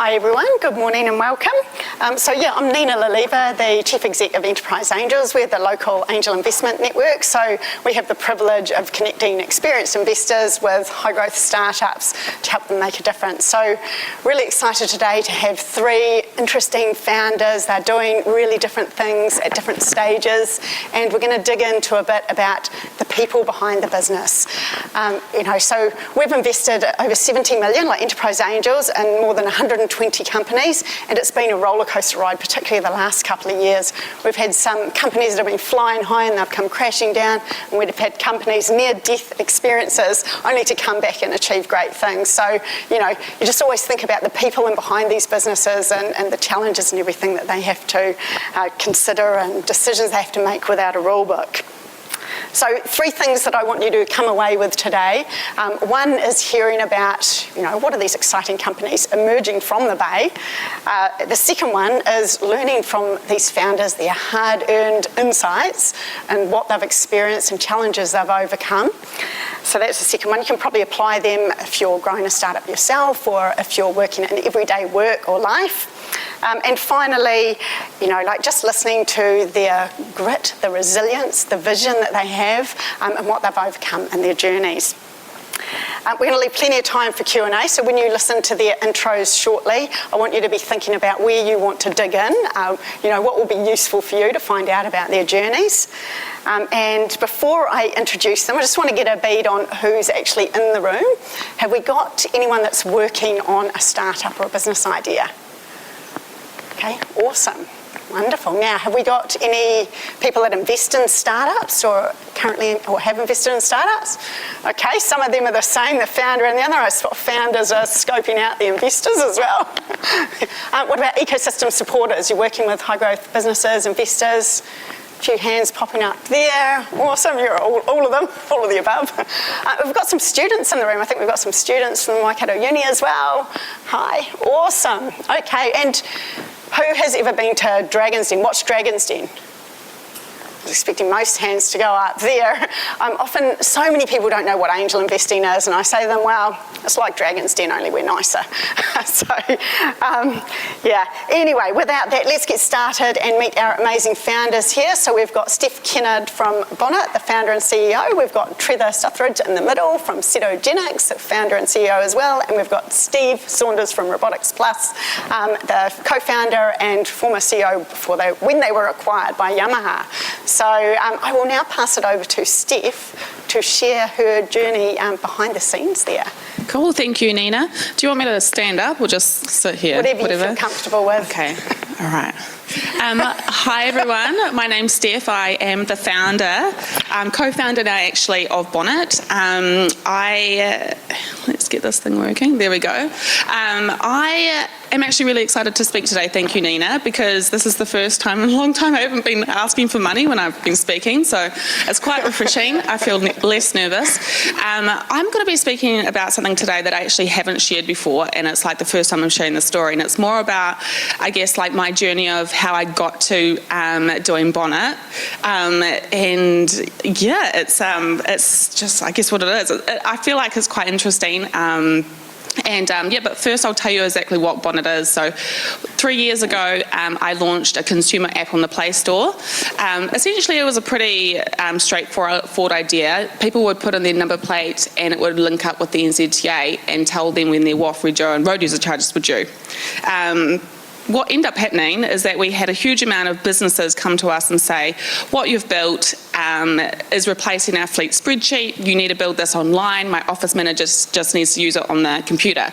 Hi everyone, good morning and welcome. I'm Nina Laliva, the Chief Exec of Enterprise Angels. We're the local angel investment network, so we have the privilege of connecting experienced investors with high growth startups to help them make a difference. So really excited today to have three interesting founders. They're doing really different things at different stages, and we're going to dig into a bit about the people behind the business. So we've invested over 70 million, like Enterprise Angels, in more than 120 companies, and it's been a roller coaster ride, particularly the last couple of years. We've had some companies that have been flying high and they've come crashing down, and we've had companies near-death experiences only to come back and achieve great things. So, you just always think about the people in behind these businesses and the challenges and everything that they have to consider and decisions they have to make without a rule book. So three things that I want you to come away with today. One is hearing about, what are these exciting companies emerging from the Bay? The second one is learning from these founders, their hard-earned insights and what they've experienced and challenges they've overcome. So that's the second one. You can probably apply them if you're growing a startup yourself or if you're working in everyday work or life. And finally, just listening to their grit, the resilience, the vision that they have, and what they've overcome in their journeys. We're going to leave plenty of time for Q&A, so when you listen to their intros shortly, I want you to be thinking about where you want to dig in, what will be useful for you to find out about their journeys. And before I introduce them, I just want to get a bead on who's actually in the room. Have we got anyone that's working on a startup or a business idea? Okay, awesome. Wonderful. Now, have we got any people that invest in startups or have invested in startups? Okay, some of them are the same, the founder and the other. I spot founders are scoping out the investors as well. What about ecosystem supporters? You're working with high growth businesses, investors. A few hands popping up there. Awesome, you're all of them, all of the above. We've got some students in the room. I think we've got some students from Waikato Uni as well. Hi, awesome. Okay, and who has ever been to Dragon's Den? Watched Dragon's Den? I was expecting most hands to go up there. Often, so many people don't know what angel investing is, and I say to them, well, it's like Dragon's Den, only we're nicer. Anyway, without that, let's get started and meet our amazing founders here. So we've got Steph Kennard from Bonnet, the founder and CEO. We've got Trevor Suthridge in the middle from Cetogenics, the founder and CEO as well. And we've got Steve Saunders from Robotics Plus, the co-founder and former CEO when they were acquired by Yamaha. So I will now pass it over to Steph to share her journey behind the scenes there. Cool, thank you, Nina. Do you want me to stand up or just sit here? Whatever you feel comfortable with. Okay, all right. Hi everyone, my name's Steph. I am the founder, co-founder now actually of Bonnet. Let's get this thing working, there we go. I am actually really excited to speak today, thank you Nina, because this is the first time in a long time I haven't been asking for money when I've been speaking, so it's quite refreshing. I feel less nervous. I'm going to be speaking about something today that I actually haven't shared before, and it's like the first time I'm sharing the story, and it's more about, I guess, like my journey of how I got to doing Bonnet, and yeah, it's just, I guess, what it is. I feel like it's quite interesting. But first I'll tell you exactly what Bonnet is. So 3 years ago, I launched a consumer app on the Play Store. Essentially, it was a pretty straightforward idea. People would put in their number plate and it would link up with the NZTA and tell them when their WOF, rego and road user charges were due. What ended up happening is that we had a huge amount of businesses come to us and say, what you've built is replacing our fleet spreadsheet. You need to build this online. My office manager just needs to use it on the computer.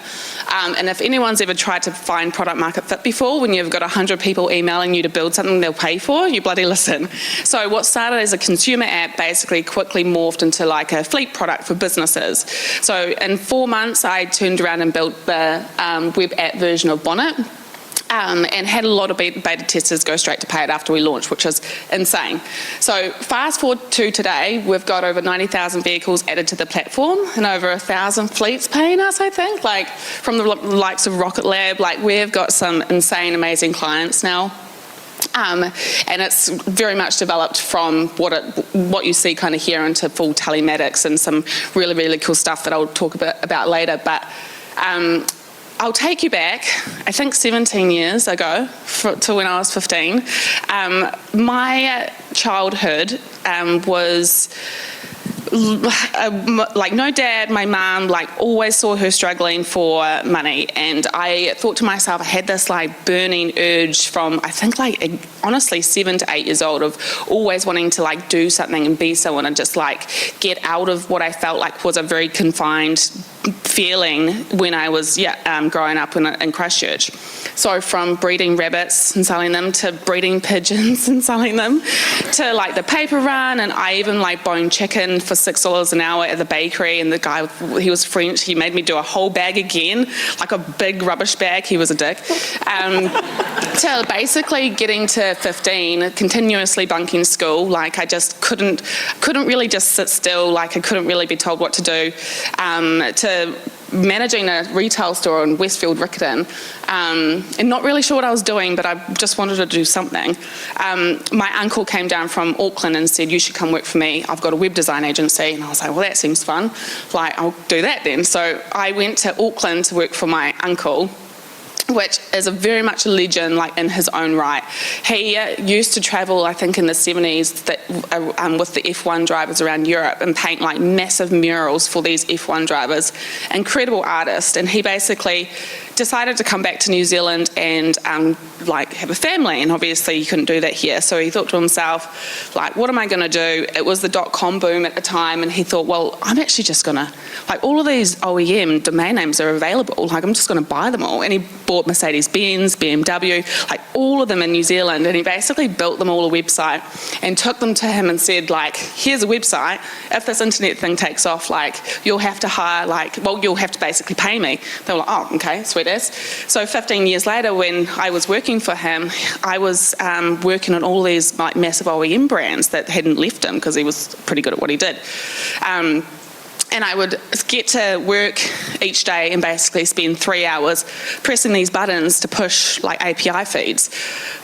And if anyone's ever tried to find product market fit before, when you've got 100 people emailing you to build something they'll pay for, you bloody listen. So what started as a consumer app basically quickly morphed into like a fleet product for businesses. So in 4 months, I turned around and built the web app version of Bonnet. And had a lot of beta testers go straight to pay it after we launched, which is insane. So fast forward to today, we've got over 90,000 vehicles added to the platform and over 1,000 fleets paying us, I think, like from the likes of Rocket Lab. Like we've got some insane, amazing clients now. And it's very much developed from what you see kind of here into full telematics and some really, really cool stuff that I'll talk a bit about later. But I'll take you back, I think 17 years ago, to when I was 15. My childhood was like no dad. My mum like always saw her struggling for money, and I thought to myself, I had this like burning urge from I think like honestly 7 to 8 years old of always wanting to like do something and be someone and just like get out of what I felt like was a very confined feeling when I was growing up in Christchurch. So from breeding rabbits and selling them to breeding pigeons and selling them to like the paper run, and I even like boned chicken for $6 an hour at the bakery, and the guy, he was French, he made me do a whole bag again, like a big rubbish bag. He was a dick. To basically getting to 15, continuously bunking school, like I just couldn't really just sit still, like I couldn't really be told what to do, to managing a retail store in Westfield Riccarton, and not really sure what I was doing, but I just wanted to do something. My uncle came down from Auckland and said, you should come work for me. I've got a web design agency. And I was like, well, that seems fun. Like, I'll do that then. So I went to Auckland to work for my uncle, which is a very much a legend, like in his own right. He used to travel, I think, in the 70s with the F1 drivers around Europe and paint like massive murals for these F1 drivers. Incredible artist, and he basically decided to come back to New Zealand and like have a family, and obviously you couldn't do that here. So he thought to himself, like, what am I going to do? It was the .com boom at the time, and he thought, well, I'm actually just going to, like, all of these OEM domain names are available, like I'm just going to buy them all. And he bought Mercedes-Benz, BMW, like all of them in New Zealand, and he basically built them all a website and took them to him and said, like, here's a website. If this internet thing takes off, like, you'll have to hire, like, well, you'll have to basically pay me. They were like, oh, okay, sweet as. So 15 years later, when I was working for him, I was working on all these like massive OEM brands that hadn't left him because he was pretty good at what he did. And I would get to work each day and basically spend 3 hours pressing these buttons to push like API feeds.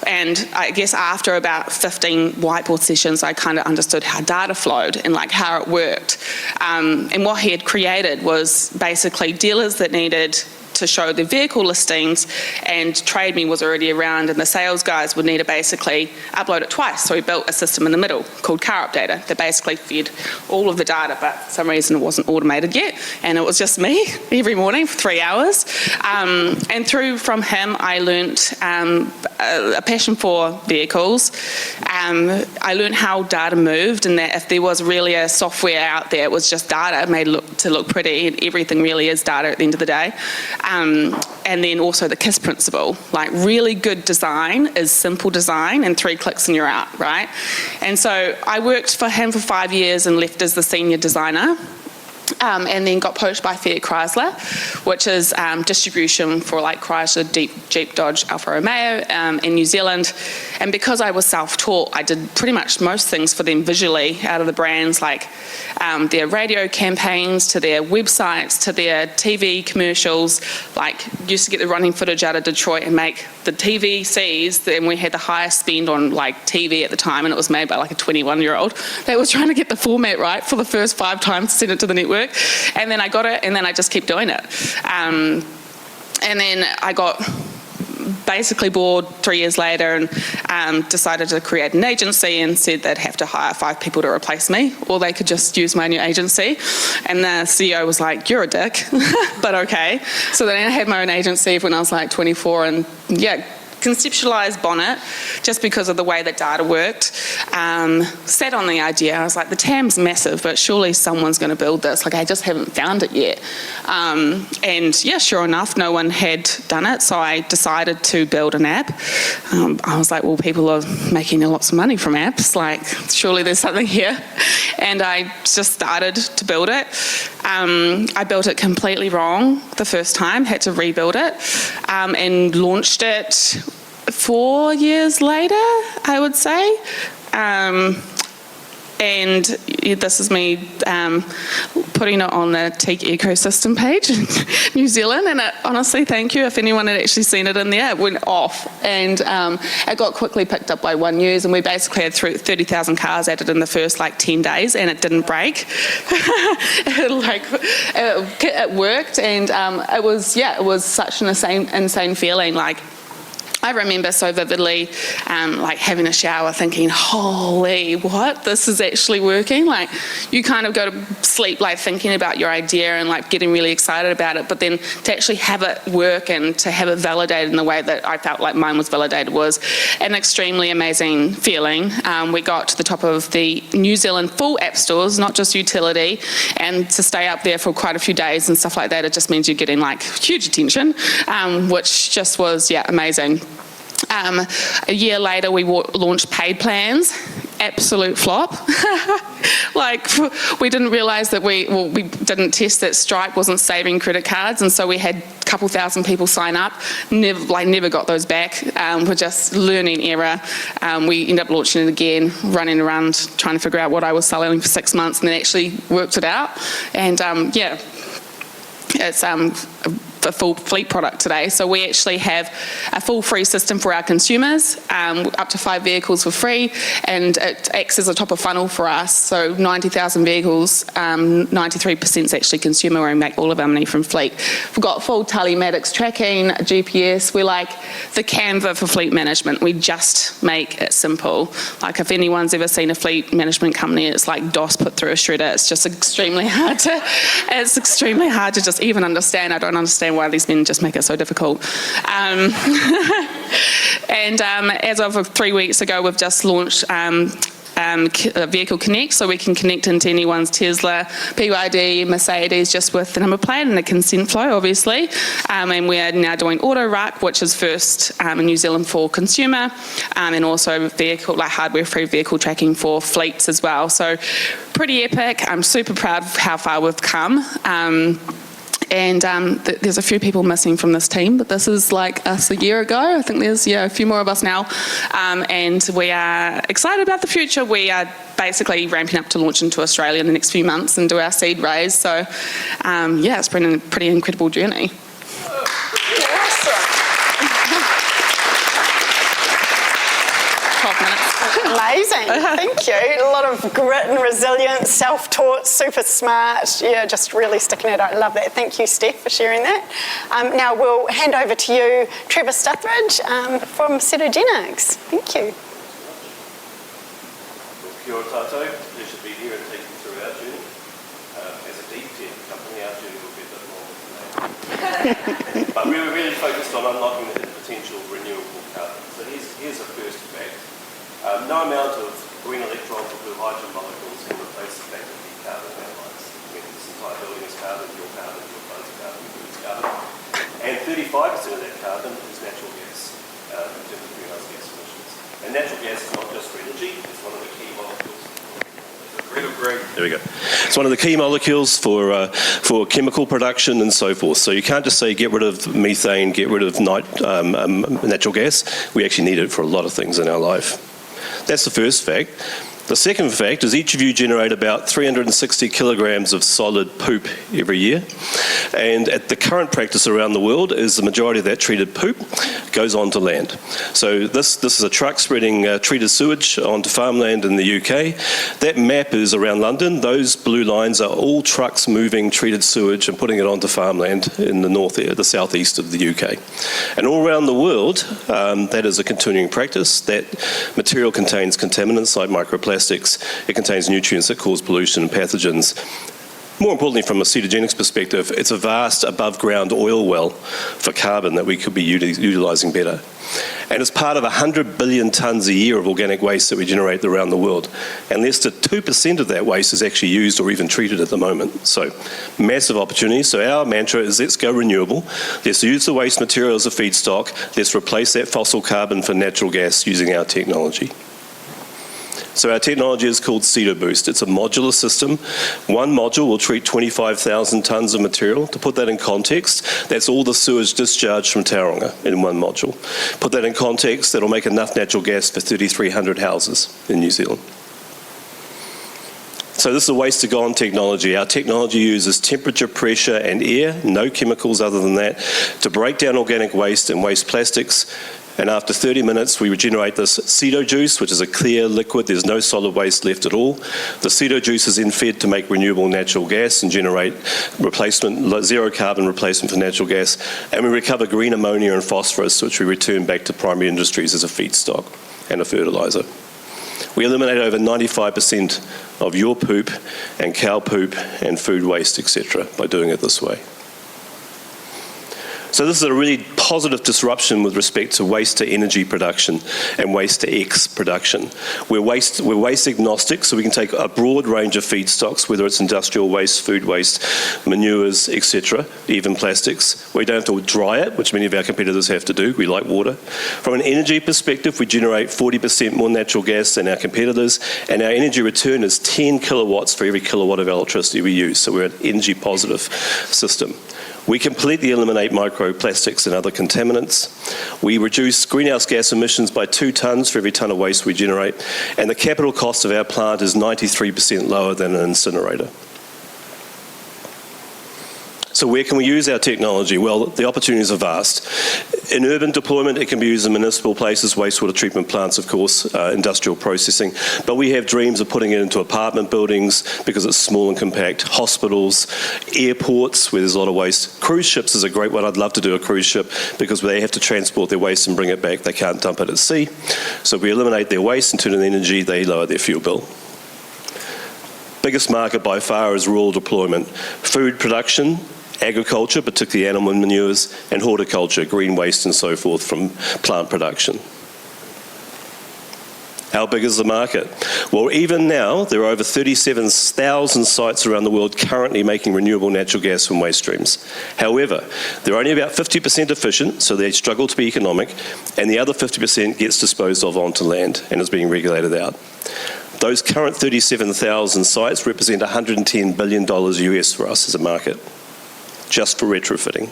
And I guess after about 15 whiteboard sessions, I kind of understood how data flowed and like how it worked. And what he had created was basically dealers that needed to show their vehicle listings, and Trade Me was already around, and the sales guys would need to basically upload it twice. So we built a system in the middle called Car Updater that basically fed all of the data, but for some reason it wasn't automated yet, and it was just me every morning for 3 hours. And from him I learnt a passion for vehicles. I learned how data moved, and that if there was really a software out there, it was just data made to look pretty, and everything really is data at the end of the day. And then also the KISS principle, like really good design is simple design and 3 clicks and you're out, right? And so I worked for him for 5 years and left as the senior designer. And then got poached by Fiat Chrysler, which is distribution for like Chrysler, Jeep, Dodge, Alfa Romeo in New Zealand. And because I was self-taught, I did pretty much most things for them visually out of the brands, like their radio campaigns, to their websites, to their TV commercials. Like, used to get the running footage out of Detroit and make the TVCs, and we had the highest spend on like TV at the time, and it was made by like a 21-year-old. They was trying to get the format right for the first 5 times to send it to the network. And then I got it, and then I just kept doing it. And then I got basically bored 3 years later and decided to create an agency, and said they'd have to hire 5 people to replace me, or they could just use my new agency. And the CEO was like, you're a dick, but okay. So then I had my own agency when I was like 24, and conceptualised Bonnet just because of the way that data worked. Sat on the idea. I was like, the TAM's massive, but surely someone's going to build this. Like, I just haven't found it yet. And yeah, sure enough, no one had done it. So I decided to build an app. I was like, well, people are making lots of money from apps. Like, surely there's something here. And I just started to build it. I built it completely wrong the first time, had to rebuild it, and launched it 4 years later, I would say. and this is me putting it on the teak ecosystem page in New Zealand, and honestly, thank you. If anyone had actually seen it in there, it went off, and it got quickly picked up by One News, and we basically had 30,000 cars added in the first 10 days, and it didn't break. It worked, and it was such an insane feeling. I remember so vividly, having a shower thinking, holy, what? This is actually working? You kind of go to sleep, thinking about your idea and, getting really excited about it, but then to actually have it work and to have it validated in the way that I felt like mine was validated was an extremely amazing feeling. We got to the top of the New Zealand full app stores, not just utility, and to stay up there for quite a few days and stuff like that, it just means you're getting, huge attention, which just was, amazing. A year later, we launched paid plans. Absolute flop. We didn't realise that we didn't test that Stripe wasn't saving credit cards, and so we had a couple thousand people sign up. Never got those back. We're just learning error. We ended up launching it again, running around trying to figure out what I was selling for 6 months, and then actually worked it out. And it's a full fleet product today. So we actually have a full free system for our consumers, up to 5 vehicles for free, and it acts as a top of funnel for us. So 90,000 vehicles, 93% is actually consumer, where we make all of our money from fleet. We've got full telematics tracking, GPS. We're like the Canva for fleet management. We just make it simple. If anyone's ever seen a fleet management company, it's like DOS put through a shredder. It's just extremely hard to just even understand. I don't understand why these men just make it so difficult. And as of 3 weeks ago, we've just launched Vehicle Connect, so we can connect into anyone's Tesla, BYD, Mercedes, just with the number plate and the consent flow, obviously. And we are now doing Auto Ruck, which is first in New Zealand for consumer, and also hardware-free vehicle tracking for fleets as well. So pretty epic. I'm super proud of how far we've come. And there's a few people missing from this team, but this is us a year ago. I think there's a few more of us now. And we are excited about the future. We are basically ramping up to launch into Australia in the next few months and do our seed raise. So it's been a pretty incredible journey. Amazing, thank you. A lot of grit and resilience, self-taught, super smart. Just really sticking it out. I love that. Thank you, Steph, for sharing that. Now we'll hand over to you, Trevor Stuthridge from Cetogenics. Thank you. Kia ora tātou. Pleasure to be here and take you through our journey. As a deep tech company, our journey will be a bit longer than that. But we were really focused on unlocking the hidden potential of renewable carbon. So here's a first fact. No amount of green electrons or blue hydrogen molecules can replace the fact that carbon in our lives. This entire building is carbon, your carbon, your phone's carbon, your food's carbon. And 35% of that carbon is natural gas in terms of greenhouse gas emissions. And natural gas is not just for energy, it's one of the key molecules. There we go. It's one of the key molecules for chemical production and so forth. So you can't just say get rid of methane, get rid of natural gas. We actually need it for a lot of things in our life. That's the first fact. The second fact is each of you generate about 360 kilograms of solid poop every year. And at the current practice around the world is the majority of that treated poop goes onto land. So this is a truck spreading treated sewage onto farmland in the UK. That map is around London. Those blue lines are all trucks moving treated sewage and putting it onto farmland in the southeast of the UK. And all around the world, that is a continuing practice. That material contains contaminants like microplastics. It contains nutrients that cause pollution and pathogens. More importantly, from a Cetogenics perspective, it's a vast above-ground oil well for carbon that we could be utilising better. And it's part of 100 billion tonnes a year of organic waste that we generate around the world. And less than 2% of that waste is actually used or even treated at the moment. So, massive opportunity. So our mantra is let's go renewable. Let's use the waste material as a feedstock. Let's replace that fossil carbon for natural gas using our technology. So our technology is called CetoBoost. It's a modular system. One module will treat 25,000 tonnes of material. To put that in context, that's all the sewage discharged from Tauranga in one module. Put that in context, that'll make enough natural gas for 3,300 houses in New Zealand. So this is a waste-to-gone technology. Our technology uses temperature, pressure and air, no chemicals other than that, to break down organic waste and waste plastics. And after 30 minutes, we regenerate this ceto juice, which is a clear liquid. There's no solid waste left at all. The ceto juice is then fed to make renewable natural gas and generate replacement, zero carbon replacement for natural gas. And we recover green ammonia and phosphorus, which we return back to primary industries as a feedstock and a fertiliser. We eliminate over 95% of your poop and cow poop and food waste, etc., by doing it this way. So this is a really positive disruption with respect to waste to energy production and waste to X production. We're waste agnostic, so we can take a broad range of feedstocks, whether it's industrial waste, food waste, manures, etc., even plastics. We don't have to dry it, which many of our competitors have to do. We like water. From an energy perspective, we generate 40% more natural gas than our competitors, and our energy return is 10 kilowatts for every kilowatt of electricity we use, so we're an energy positive system. We completely eliminate microplastics and other contaminants. We reduce greenhouse gas emissions by 2 tonnes for every tonne of waste we generate, and the capital cost of our plant is 93% lower than an incinerator. So where can we use our technology? Well, the opportunities are vast. In urban deployment, it can be used in municipal places, wastewater treatment plants, of course, industrial processing. But we have dreams of putting it into apartment buildings because it's small and compact, hospitals, airports where there's a lot of waste. Cruise ships is a great one. I'd love to do a cruise ship because they have to transport their waste and bring it back. They can't dump it at sea. So if we eliminate their waste and turn it into energy, they lower their fuel bill. Biggest market by far is rural deployment. Food production, agriculture, particularly animal manures, and horticulture, green waste and so forth from plant production. How big is the market? Well, even now, there are over 37,000 sites around the world currently making renewable natural gas from waste streams. However, they're only about 50% efficient, so they struggle to be economic, and the other 50% gets disposed of onto land and is being regulated out. Those current 37,000 sites represent $110 billion US for us as a market, just for retrofitting.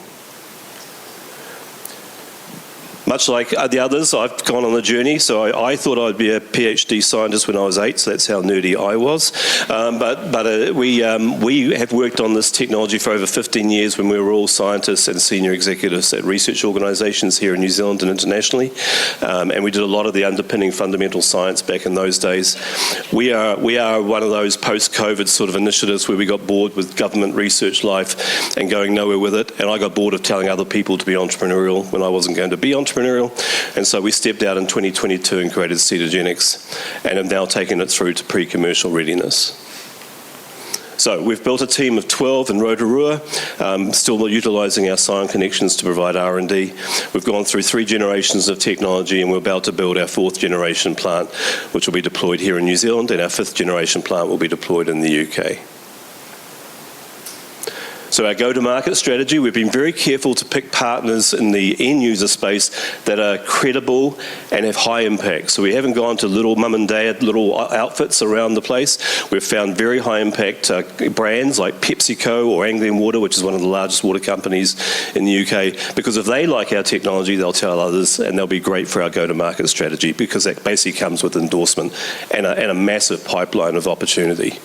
Much like the others, I've gone on the journey, so I thought I'd be a PhD scientist when I was 8, so that's how nerdy I was. We have worked on this technology for over 15 years when we were all scientists and senior executives at research organisations here in New Zealand and internationally, and we did a lot of the underpinning fundamental science back in those days. We are one of those post-COVID sort of initiatives where we got bored with government research life and going nowhere with it, and I got bored of telling other people to be entrepreneurial when I wasn't going to be entrepreneurial. And so we stepped out in 2022 and created Cetogenics and have now taken it through to pre-commercial readiness. So we've built a team of 12 in Rotorua, still utilising our Scion connections to provide R&D. We've gone through 3 generations of technology and we're about to build our 4th generation plant, which will be deployed here in New Zealand, and our 5th generation plant will be deployed in the UK. So our go-to-market strategy, we've been very careful to pick partners in the end-user space that are credible and have high impact. So we haven't gone to little mum and dad, little outfits around the place. We've found very high-impact brands like PepsiCo or Anglian Water, which is one of the largest water companies in the UK, because if they like our technology, they'll tell others, and they'll be great for our go-to-market strategy, because that basically comes with endorsement and a massive pipeline of opportunity.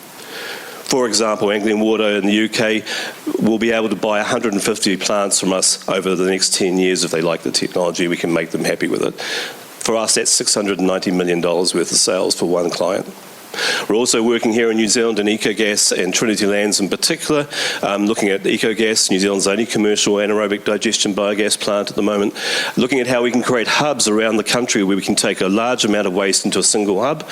For example, Anglian Water in the UK will be able to buy 150 plants from us over the next 10 years if they like the technology. We can make them happy with it. For us, that's $690 million worth of sales for one client. We're also working here in New Zealand in EcoGas and Trinity Lands in particular, looking at EcoGas, New Zealand's only commercial anaerobic digestion biogas plant at the moment, looking at how we can create hubs around the country where we can take a large amount of waste into a single hub,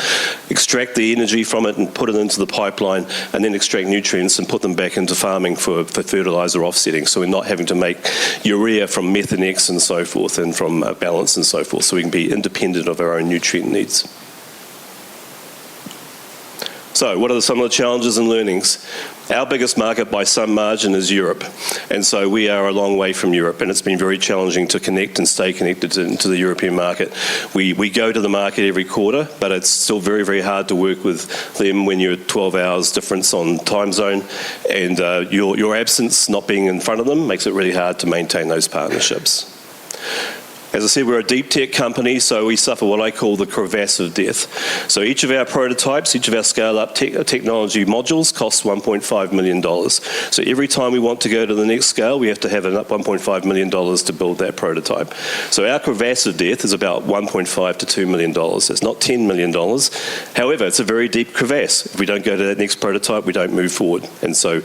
extract the energy from it and put it into the pipeline, and then extract nutrients and put them back into farming for fertiliser offsetting. So we're not having to make urea from Methanex and so forth, and from Balance and so forth, so we can be independent of our own nutrient needs. So what are some of the challenges and learnings? Our biggest market by some margin is Europe, and so we are a long way from Europe, and it's been very challenging to connect and stay connected to the European market. We go to the market every quarter, but it's still very, very hard to work with them when you're 12 hours difference on time zone, and your absence, not being in front of them, makes it really hard to maintain those partnerships. As I said, we're a deep tech company, so we suffer what I call the crevasse of death. So each of our prototypes, each of our scale-up technology modules costs $1.5 million. So every time we want to go to the next scale, we have to have $1.5 million to build that prototype. So our crevasse of death is about $1.5 to $2 million. It's not $10 million. However, it's a very deep crevasse. If we don't go to that next prototype, we don't move forward. And so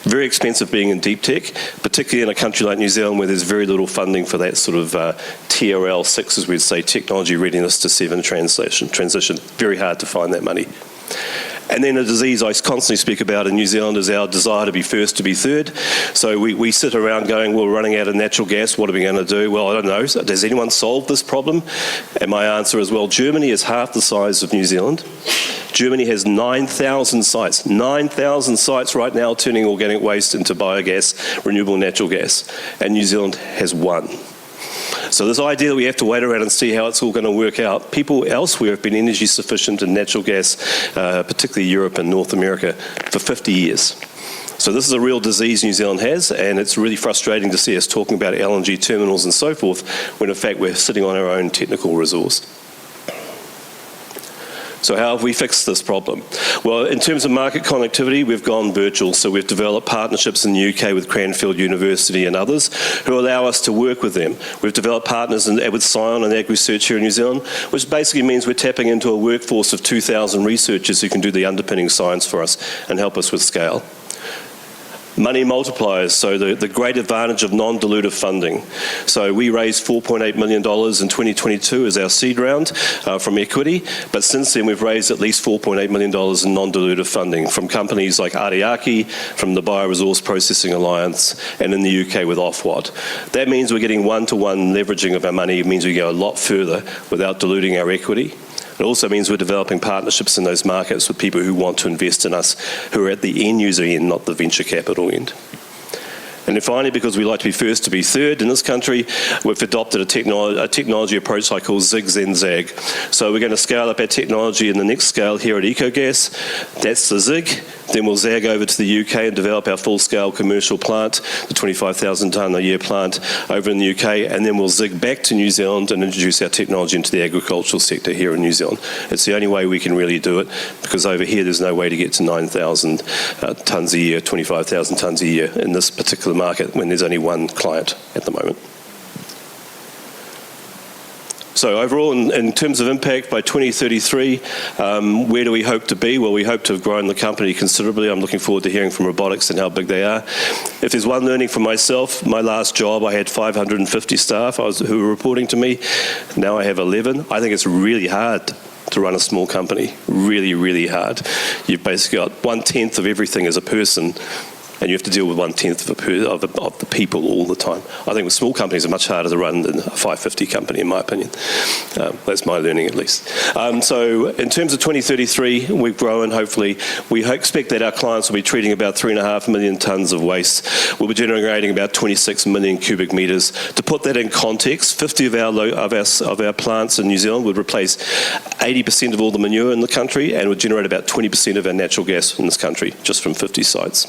very expensive being in deep tech, particularly in a country like New Zealand where there's very little funding for that sort of TRL 6, as we'd say, technology readiness to 7 transition. Very hard to find that money. And then a disease I constantly speak about in New Zealand is our desire to be first, to be third. So we sit around going, well, we're running out of natural gas, what are we going to do? Well, I don't know. Does anyone solve this problem? And my answer is, well, Germany is half the size of New Zealand. Germany has 9,000 sites. 9,000 sites right now turning organic waste into biogas, renewable natural gas. And New Zealand has 1. So this idea that we have to wait around and see how it's all going to work out, people elsewhere have been energy sufficient in natural gas, particularly Europe and North America, for 50 years. So this is a real disease New Zealand has, and it's really frustrating to see us talking about LNG terminals and so forth, when in fact we're sitting on our own technical resource. So how have we fixed this problem? Well, in terms of market connectivity, we've gone virtual. So we've developed partnerships in the UK with Cranfield University and others who allow us to work with them. We've developed partners with Scion and Ag Research here in New Zealand, which basically means we're tapping into a workforce of 2,000 researchers who can do the underpinning science for us and help us with scale. Money multipliers, so the great advantage of non-dilutive funding. So we raised $4.8 million in 2022 as our seed round from equity, but since then we've raised at least $4.8 million in non-dilutive funding from companies like Ariake, from the Bioresource Processing Alliance, and in the UK with Ofwat. That means we're getting one-to-one leveraging of our money. It means we go a lot further without diluting our equity. It also means we're developing partnerships in those markets with people who want to invest in us, who are at the end user end, not the venture capital end. And then finally, because we like to be first to be third in this country, we've adopted a technology approach I call Zig, Zen, Zag. So we're going to scale up our technology in the next scale here at EcoGas. That's the Zig. Then we'll zag over to the UK and develop our full-scale commercial plant, the 25,000 tonne a year plant over in the UK, and then we'll zig back to New Zealand and introduce our technology into the agricultural sector here in New Zealand. It's the only way we can really do it, because over here there's no way to get to 9,000 tonnes a year, 25,000 tonnes a year in this particular market when there's only one client at the moment. So overall, in terms of impact, by 2033, where do we hope to be? Well, we hope to have grown the company considerably. I'm looking forward to hearing from robotics and how big they are. If there's one learning from myself, my last job, I had 550 staff who were reporting to me. Now I have 11. I think it's really hard to run a small company. Really, really hard. You've basically got 1/10 of everything as a person, and you have to deal with 1/10 of the people all the time. I think with small companies are much harder to run than a 550 company, in my opinion. That's my learning, at least. So in terms of 2033, we've grown, hopefully. We expect that our clients will be treating about 3.5 million tonnes of waste. We'll be generating about 26 million cubic metres. To put that in context, 50 of our plants in New Zealand would replace 80% of all the manure in the country and would generate about 20% of our natural gas in this country, just from 50 sites.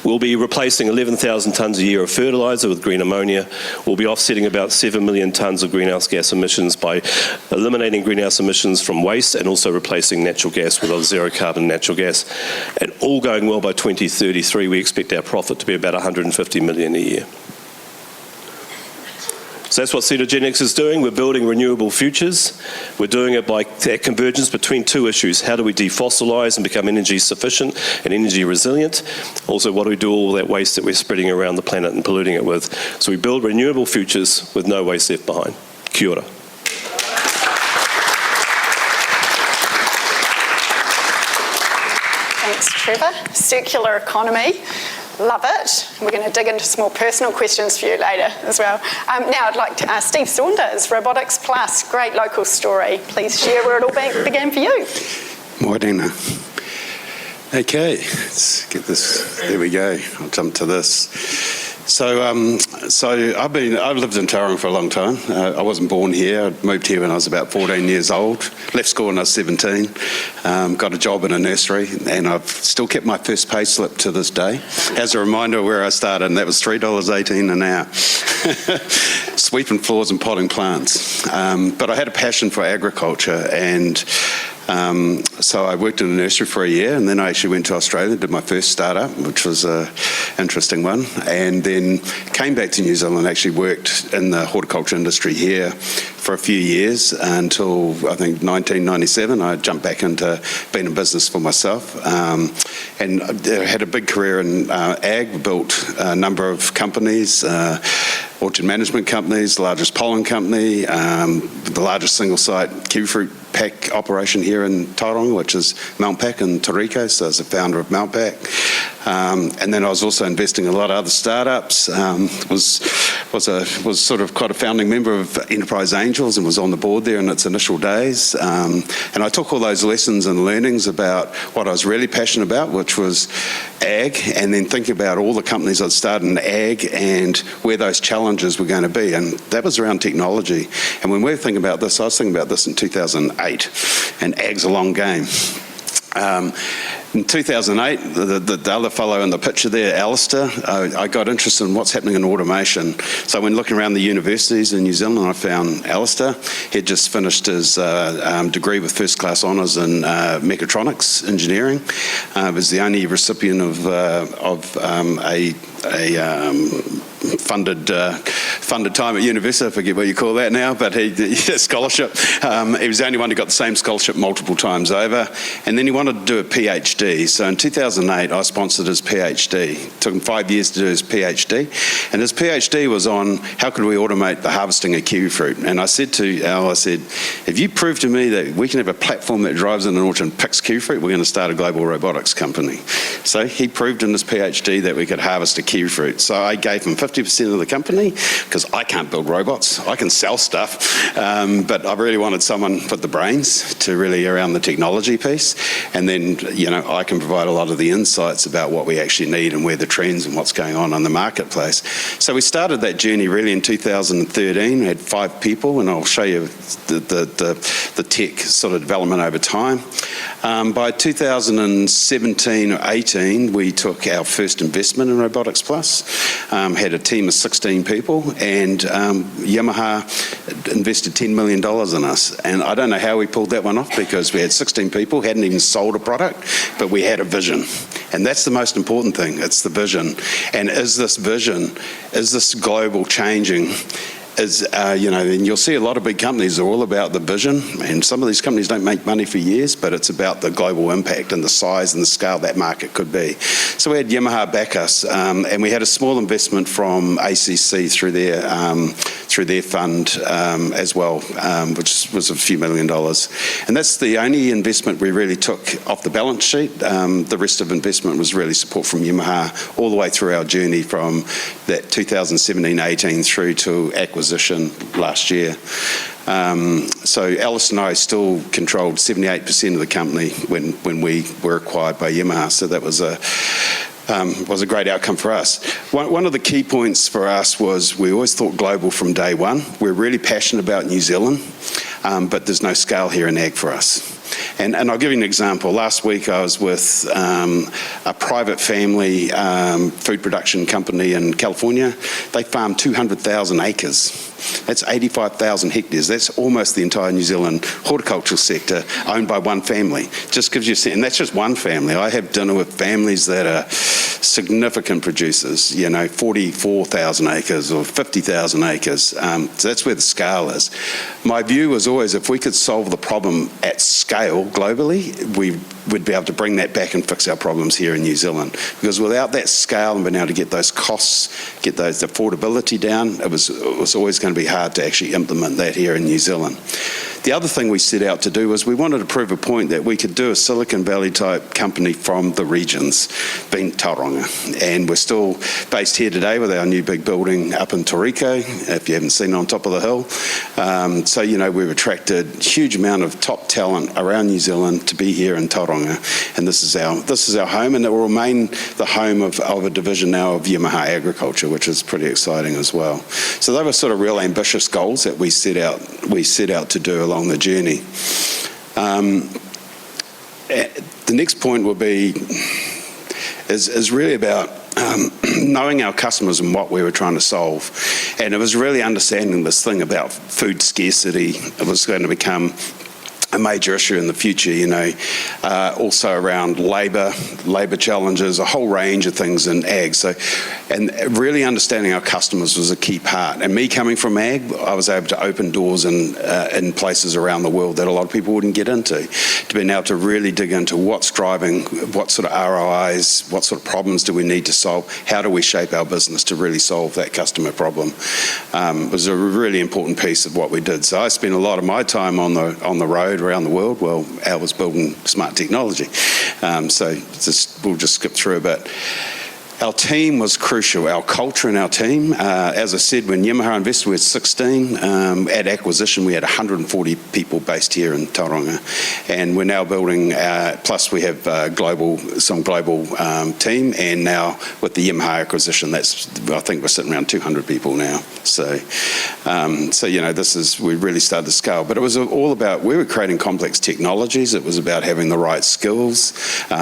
We'll be replacing 11,000 tonnes a year of fertiliser with green ammonia. We'll be offsetting about 7 million tonnes of greenhouse gas emissions by eliminating greenhouse emissions from waste and also replacing natural gas with a zero carbon natural gas. And all going well by 2033, we expect our profit to be about 150 million a year. So that's what Cetogenics is doing. We're building renewable futures. We're doing it by that convergence between two issues. How do we defossilise and become energy sufficient and energy resilient? Also, what do we do with all that waste that we're spreading around the planet and polluting it with? So we build renewable futures with no waste left behind. Kia ora. Thanks, Trevor. Circular economy. Love it. We're going to dig into some more personal questions for you later as well. Now I'd like to ask Steve Saunders, Robotics Plus, great local story. Please share where it all began for you. Morena. Okay, let's get this. There we go. I'll jump to this. So I've lived in Tauranga for a long time. I wasn't born here. I moved here when I was about 14 years old. Left school when I was 17. Got a job in a nursery, and I've still kept my first pay slip to this day as a reminder of where I started, and that was $3.18 an hour. Sweeping floors and potting plants. But I had a passion for agriculture, and so I worked in a nursery for a year, and then I actually went to Australia, did my first startup, which was an interesting one, and then came back to New Zealand and actually worked in the horticulture industry here for a few years until, I think, 1997. I jumped back into being in business for myself, and I had a big career in ag, built a number of companies, orchard management companies, the largest pollen company, the largest single-site kiwifruit pack operation here in Tauranga, which is Mount Pack in Toriko, so I was the founder of Mount Pack. And then I was also investing in a lot of other startups, was sort of quite a founding member of Enterprise Angels and was on the board there in its initial days. And I took all those lessons and learnings about what I was really passionate about, which was ag, and then thinking about all the companies I'd started in ag and where those challenges were going to be. And that was around technology. And when we were thinking about this, I was thinking about this in 2008, and ag's a long game. In 2008, the other fellow in the picture there, Alistair, I got interested in what's happening in automation. So I went looking around the universities in New Zealand and I found Alistair. He'd just finished his degree with first class honours in mechatronics engineering. Was the only recipient of a funded time at university. I forget what you call that now, but he scholarship. He was the only one who got the same scholarship multiple times over, and then he wanted to do a PhD. So in 2008, I sponsored his PhD. It took him 5 years to do his PhD, and his PhD was on how could we automate the harvesting of kiwifruit. And I said to Al, if you prove to me that we can have a platform that drives in an orchard and picks kiwifruit, we're going to start a global robotics company. So he proved in his PhD that we could harvest a kiwifruit. So I gave him 50% of the company because I can't build robots. I can sell stuff, but I really wanted someone with the brains to really around the technology piece. And then, I can provide a lot of the insights about what we actually need and where the trends and what's going on in the marketplace. So we started that journey really in 2013. We had 5 people, and I'll show you the tech sort of development over time. By 2017 or 18, we took our first investment in Robotics Plus, had a team of 16 people, and Yamaha invested $10 million in us. And I don't know how we pulled that one off because we had 16 people, hadn't even sold a product, but we had a vision. And that's the most important thing, it's the vision. And is this global changing? And you'll see a lot of big companies are all about the vision, and some of these companies don't make money for years, but it's about the global impact and the size and the scale that market could be. So we had Yamaha back us, and we had a small investment from ACC through their fund as well, which was a few $1 million. And that's the only investment we really took off the balance sheet. The rest of investment was really support from Yamaha all the way through our journey from that 2017-18 through to acquisition last year. So Alice and I still controlled 78% of the company when we were acquired by Yamaha. So that was a great outcome for us. One of the key points for us was we always thought global from day one. We're really passionate about New Zealand, but there's no scale here in ag for us. And I'll give you an example. Last week I was with a private family food production company in California. They farm 200,000 acres. That's 85,000 hectares. That's almost the entire New Zealand horticultural sector owned by one family. Just gives you a sense. And that's just one family. I have dinner with families that are significant producers, 44,000 acres or 50,000 acres. So that's where the scale is. My view was always if we could solve the problem at scale globally, we would be able to bring that back and fix our problems here in New Zealand. Because without that scale and being able to get those costs, get those affordability down, it was always going to be hard to actually implement that here in New Zealand. The other thing we set out to do was we wanted to prove a point that we could do a Silicon Valley type company from the regions, being Tauranga. And we're still based here today with our new big building up in Toriko, if you haven't seen it, on top of the hill. So, you know, we've attracted a huge amount of top talent around New Zealand to be here in Tauranga. And this is our home, and it will remain the home of a division now of Yamaha Agriculture, which is pretty exciting as well. So they were sort of real ambitious goals that we set out to do along the journey. The next point will be is really about knowing our customers and what we were trying to solve. And it was really understanding this thing about food scarcity. It was going to become a major issue in the future, you know, also around labour challenges, a whole range of things in ag. So, and really understanding our customers was a key part. And me coming from ag, I was able to open doors in places around the world that a lot of people wouldn't get into, to being able to really dig into what's driving, what sort of ROIs, what sort of problems do we need to solve, how do we shape our business to really solve that customer problem. It was a really important piece of what we did. So I spent a lot of my time on the road around the world. Well, Al was building smart technology. So we'll just skip through a bit. Our team was crucial, our culture and our team. As I said, when Yamaha invested, we had 16. At acquisition, we had 140 people based here in Tauranga. And we're now building, plus we have some global team. And now with the Yamaha acquisition, I think we're sitting around 200 people now. So you know, we really started to scale. But it was all about, we were creating complex technologies. It was about having the right skills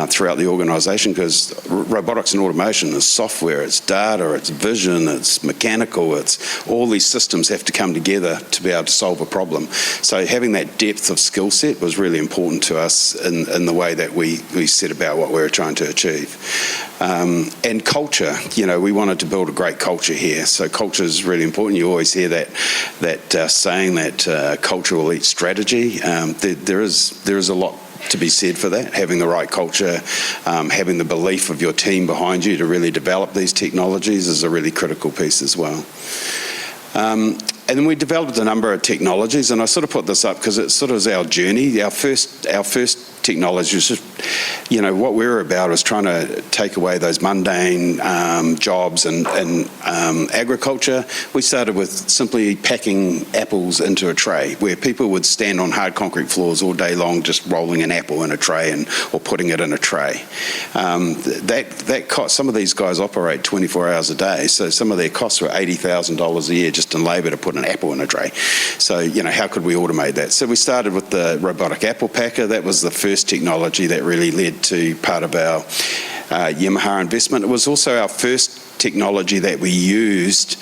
throughout the organisation, because robotics and automation is software, it's data, it's vision, it's mechanical, it's all these systems have to come together to be able to solve a problem. So having that depth of skill set was really important to us in the way that we set about what we were trying to achieve. And culture, you know, we wanted to build a great culture here. So culture is really important. You always hear that saying that culture will eat strategy. There is a lot to be said for that, having the right culture, having the belief of your team behind you to really develop these technologies is a really critical piece as well. And then we developed a number of technologies, and I sort of put this up because it sort of is our journey. Our first technology was just, you know, what we were about was trying to take away those mundane jobs in agriculture. We started with simply packing apples into a tray, where people would stand on hard concrete floors all day long just rolling an apple in a tray or putting it in a tray. That cost, some of these guys operate 24 hours a day, so some of their costs were $80,000 a year just in labour to put an apple in a tray. So, you know, how could we automate that? So we started with the robotic apple packer. That was the first technology that really led to part of our Yamaha investment. It was also our first technology that we used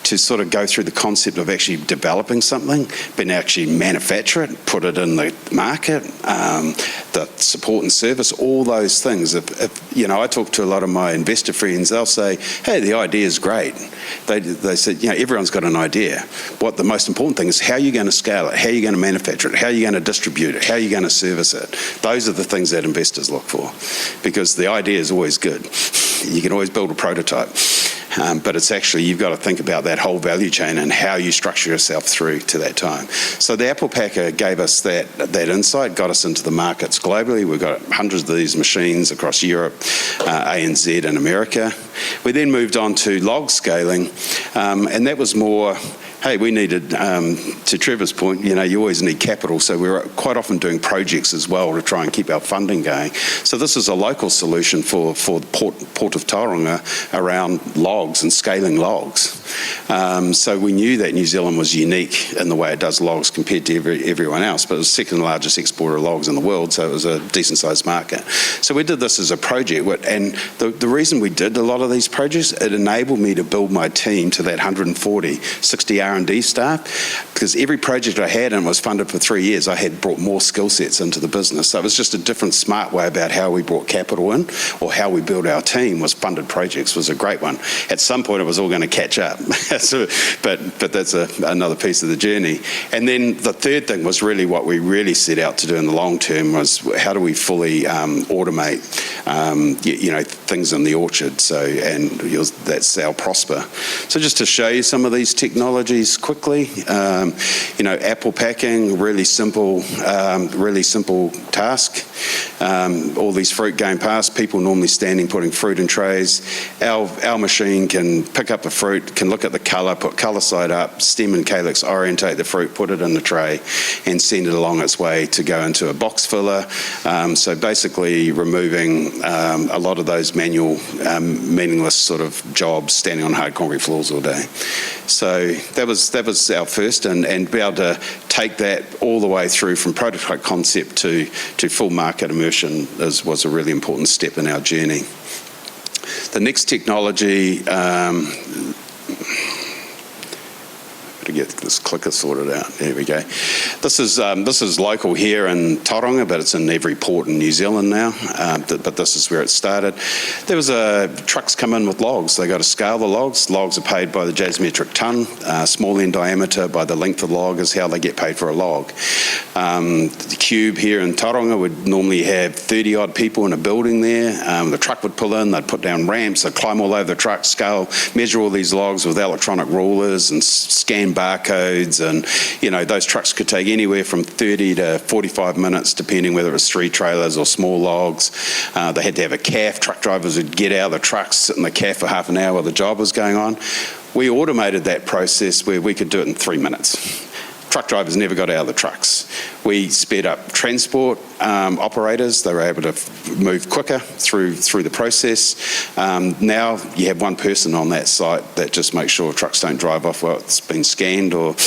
to sort of go through the concept of actually developing something, but actually manufacture it, put it in the market, the support and service, all those things. If you know, I talk to a lot of my investor friends, they'll say, hey, the idea is great. They said, you know, everyone's got an idea. What the most important thing is, how are you going to scale it? How are you going to manufacture it? How are you going to distribute it? How are you going to service it? Those are the things that investors look for, because the idea is always good. You can always build a prototype. But it's actually, you've got to think about that whole value chain and how you structure yourself through to that time. So the Apple Packer gave us that insight, got us into the markets globally. We've got hundreds of these machines across Europe, ANZ and America. We then moved on to log scaling, and that was more, hey, we needed, to Trevor's point, you know, you always need capital, so we were quite often doing projects as well to try and keep our funding going. So this is a local solution for the Port of Tauranga around logs and scaling logs. So we knew that New Zealand was unique in the way it does logs compared to everyone else, but it was the second largest exporter of logs in the world, so it was a decent sized market. So we did this as a project, and the reason we did a lot of these projects, it enabled me to build my team to that 140, 60 R&D staff, because every project I had and was funded for 3 years, I had brought more skill sets into the business. So it was just a different smart way about how we brought capital in, or how we built our team. Was funded projects was a great one. At some point it was all going to catch up, but that's another piece of the journey. And then the third thing was really what we really set out to do in the long term was, how do we fully automate things in the orchard. So, and that's our Prosper. So just to show you some of these technologies, technologies quickly. Apple packing, really simple task. All these fruit going past, people normally standing putting fruit in trays. Our machine can pick up the fruit, can look at the colour, put colour side up, stem and calyx orientate the fruit, put it in the tray, and send it along its way to go into a box filler. So basically removing a lot of those manual, meaningless sort of jobs, standing on hard concrete floors all day. So that was our first, and be able to take that all the way through from prototype concept to full market immersion was a really important step in our journey. The next technology, to get this clicker sorted out. There we go. This is local here in Tauranga, but it's in every port in New Zealand now. But this is where it started. There was trucks come in with logs. They got to scale the logs. Logs are paid by the jasmetric tonne. Small end diameter by the length of the log is how they get paid for a log. The cube here in Tauranga would normally have 30 odd people in a building there. The truck would pull in. They'd put down ramps. They'd climb all over the truck, scale, measure all these logs with electronic rulers and scan barcodes, and those trucks could take anywhere from 30 to 45 minutes depending whether it was 3 trailers or small logs. They had to have a calf. Truck drivers would get out of the trucks, sit in the calf for half an hour while the job was going on. We automated that process where we could do it in 3 minutes. Truck drivers never got out of the trucks. We sped up transport operators. They were able to move quicker through the process. Now you have one person on that site that just makes sure trucks don't drive off while it's been scanned, or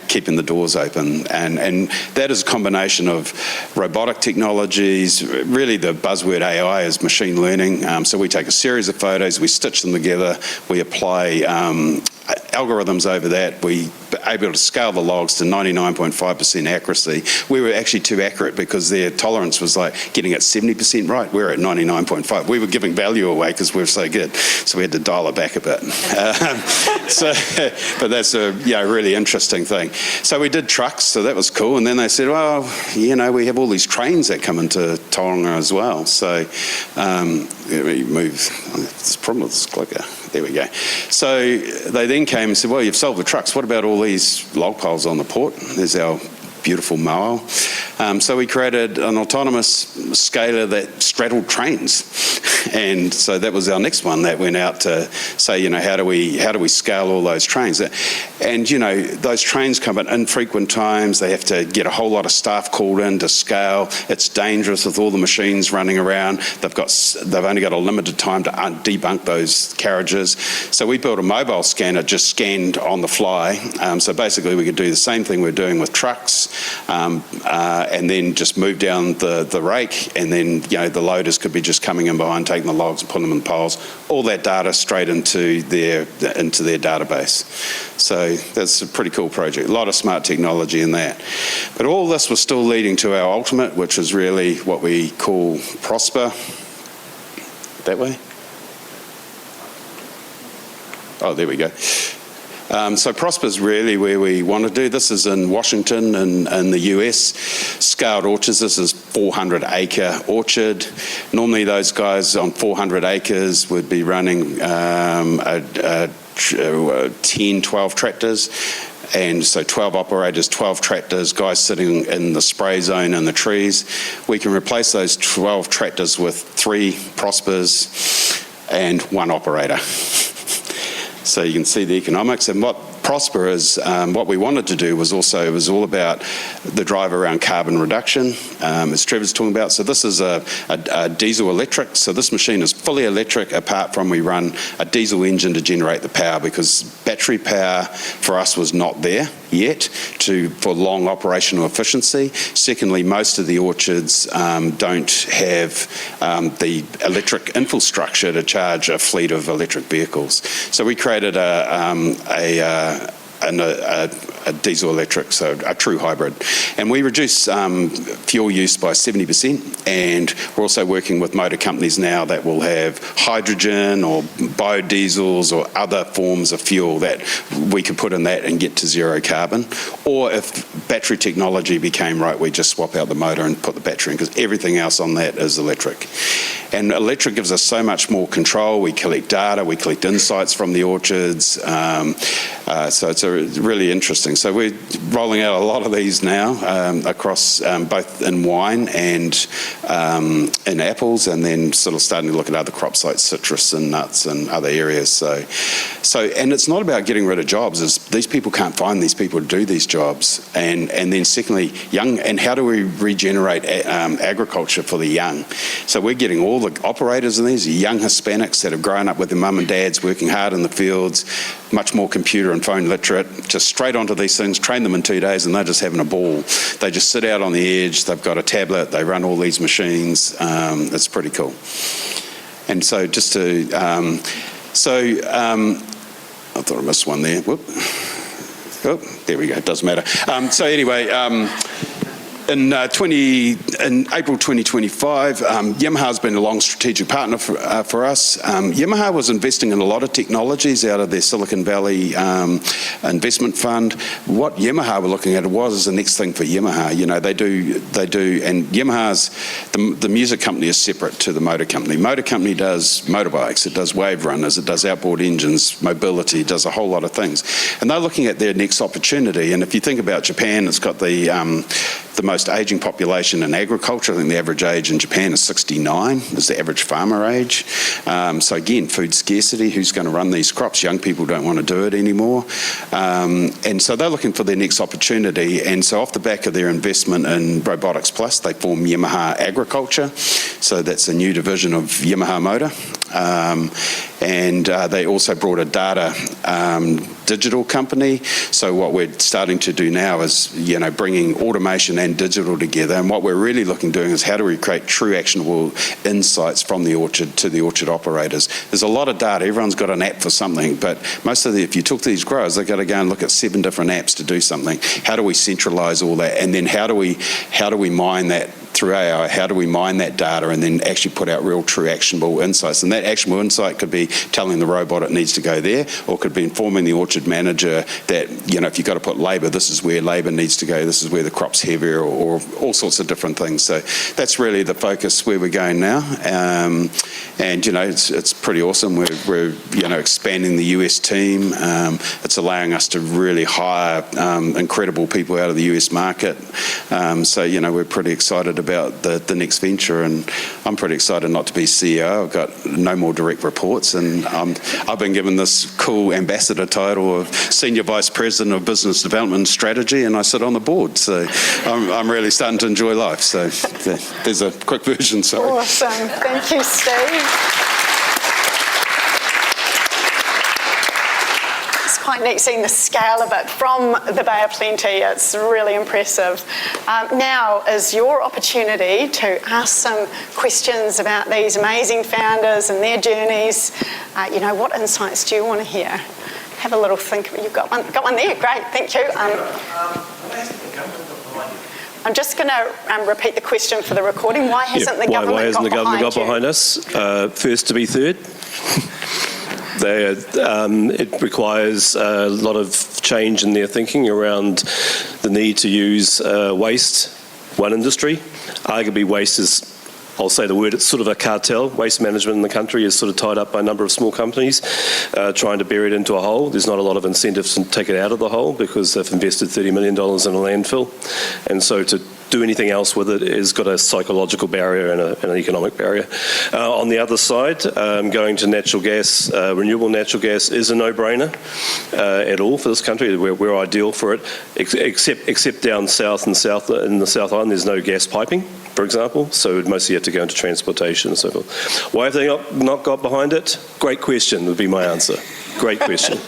keeping the doors open. And that is a combination of robotic technologies. Really the buzzword AI is machine learning. So we take a series of photos, we stitch them together, we apply algorithms over that. We were able to scale the logs to 99.5% accuracy. We were actually too accurate because their tolerance was like getting it 70% right. We're at 99.5. We were giving value away because we were so good, so we had to dial it back a bit. But that's a really interesting thing. So we did trucks, so that was cool. And then they said, well, we have all these trains that come into Tauranga as well. So let me move. This problem with this clicker. There we go. So they then came and said, well, you've solved the trucks. What about all these log piles on the port? There's our beautiful moa. So we created an autonomous scaler that straddled trains. And so that was our next one that went out to say, how do we scale all those trains? And, those trains come at infrequent times. They have to get a whole lot of staff called in to scale. It's dangerous with all the machines running around. They've only got a limited time to debunk those carriages. So we built a mobile scanner, just scanned on the fly. So basically we could do the same thing we're doing with trucks, and then just move down the rake, and then the loaders could be just coming in behind, taking the logs and putting them in piles, all that data straight into their database. So that's a pretty cool project. A lot of smart technology in that. But all this was still leading to our ultimate, which is really what we call Prosper. That way? Oh, there we go. So Prosper's really where we want to do. This is in Washington in the US. Scaled orchards. This is 400-acre orchard. Normally those guys on 400 acres would be running 10, 12 tractors. And so 12 operators, 12 tractors, guys sitting in the spray zone in the trees. We can replace those 12 tractors with 3 Prospers and 1 operator. So you can see the economics. And what Prosper is, what we wanted to do was all about the drive around carbon reduction, as Trevor's talking about. So this is a diesel electric. So this machine is fully electric, apart from we run a diesel engine to generate the power, because battery power for us was not there yet for long operational efficiency. Secondly, most of the orchards don't have the electric infrastructure to charge a fleet of electric vehicles. So we created a a diesel electric, so a true hybrid. And we reduce fuel use by 70%, and we're also working with motor companies now that will have hydrogen or biodiesels or other forms of fuel that we could put in that and get to zero carbon. Or if battery technology became right, we just swap out the motor and put the battery in, because everything else on that is electric. And electric gives us so much more control. We collect data, we collect insights from the orchards. So it's really interesting. So we're rolling out a lot of these now across both in wine and in apples, and then sort of starting to look at other crops like citrus and nuts and other areas. So and it's not about getting rid of jobs. These people can't find these people to do these jobs. And then secondly, and how do we regenerate agriculture for the young? So we're getting all the operators in these young Hispanics that have grown up with their mum and dads working hard in the fields, much more computer and phone literate, just straight onto these things, train them in 2 days, and they're just having a ball. They just sit out on the edge, they've got a tablet, they run all these machines. It's pretty cool. And so just to, I thought I missed one there. Whoop. Oh, there we go, doesn't matter. So anyway, in April 2025, Yamaha's been a long strategic partner for us. Yamaha was investing in a lot of technologies out of their Silicon Valley investment fund. What Yamaha were looking at was the next thing for Yamaha. You know, they do, and Yamaha's, the music company is separate to the motor company. Motor company does motorbikes, it does wave runners, it does outboard engines, mobility, it does a whole lot of things. And they're looking at their next opportunity. And if you think about Japan, it's got the most ageing population in agriculture. I think the average age in Japan is 69, is the average farmer age. So again, food scarcity, who's going to run these crops? Young people don't want to do it anymore. And so they're looking for their next opportunity. And so off the back of their investment in Robotics Plus, they form Yamaha Agriculture. So that's a new division of Yamaha Motor. And they also brought a data digital company. So what we're starting to do now is, you know, bringing automation and digital together. And what we're really looking doing is how do we create true actionable insights from the orchard to the orchard operators. There's a lot of data. Everyone's got an app for something, but most of if you talk to these growers, they've got to go and look at 7 different apps to do something. How do we centralize all that? And then how do we mine that through AI? How do we mine that data and then actually put out real, true, actionable insights? And that actionable insight could be telling the robot it needs to go there, or could be informing the orchard manager that, you know, if you've got to put labour, this is where labour needs to go, this is where the crop's heavier, or all sorts of different things. So that's really the focus where we're going now. And, you know, it's pretty awesome. We're you know, expanding the US team. It's allowing us to really hire incredible people out of the US market. So, you know, we're pretty excited about the next venture, and I'm pretty excited not to be CEO. I've got no more direct reports, and I've been given this cool ambassador title of Senior Vice President of Business Development and Strategy, and I sit on the board. So I'm really starting to enjoy life. So there's a quick version, sorry. Awesome. Thank you, Steve. Quite neat seeing the scale of it from the Bay of Plenty. It's really impressive. Now is your opportunity to ask some questions about these amazing founders and their journeys. You know, what insights do you want to hear? Have a little think. You've got one there. Great, thank you. I'm just going to repeat the question for the recording. Why hasn't the government got behind us? First to be third. It requires a lot of change in their thinking around the need to use waste, one industry. Arguably waste is, I'll say the word, it's sort of a cartel. Waste management in the country is sort of tied up by a number of small companies trying to bury it into a hole. There's not a lot of incentives to take it out of the hole because they've invested $30 million in a landfill. And so to do anything else with it has got a psychological barrier and an economic barrier. On the other side, going to natural gas, renewable natural gas is a no-brainer at all for this country. We're ideal for it, except down south and in the South Island, there's no gas piping, for example, so we'd mostly have to go into transportation and so forth. Why have they not got behind it? Great question would be my answer. Great question.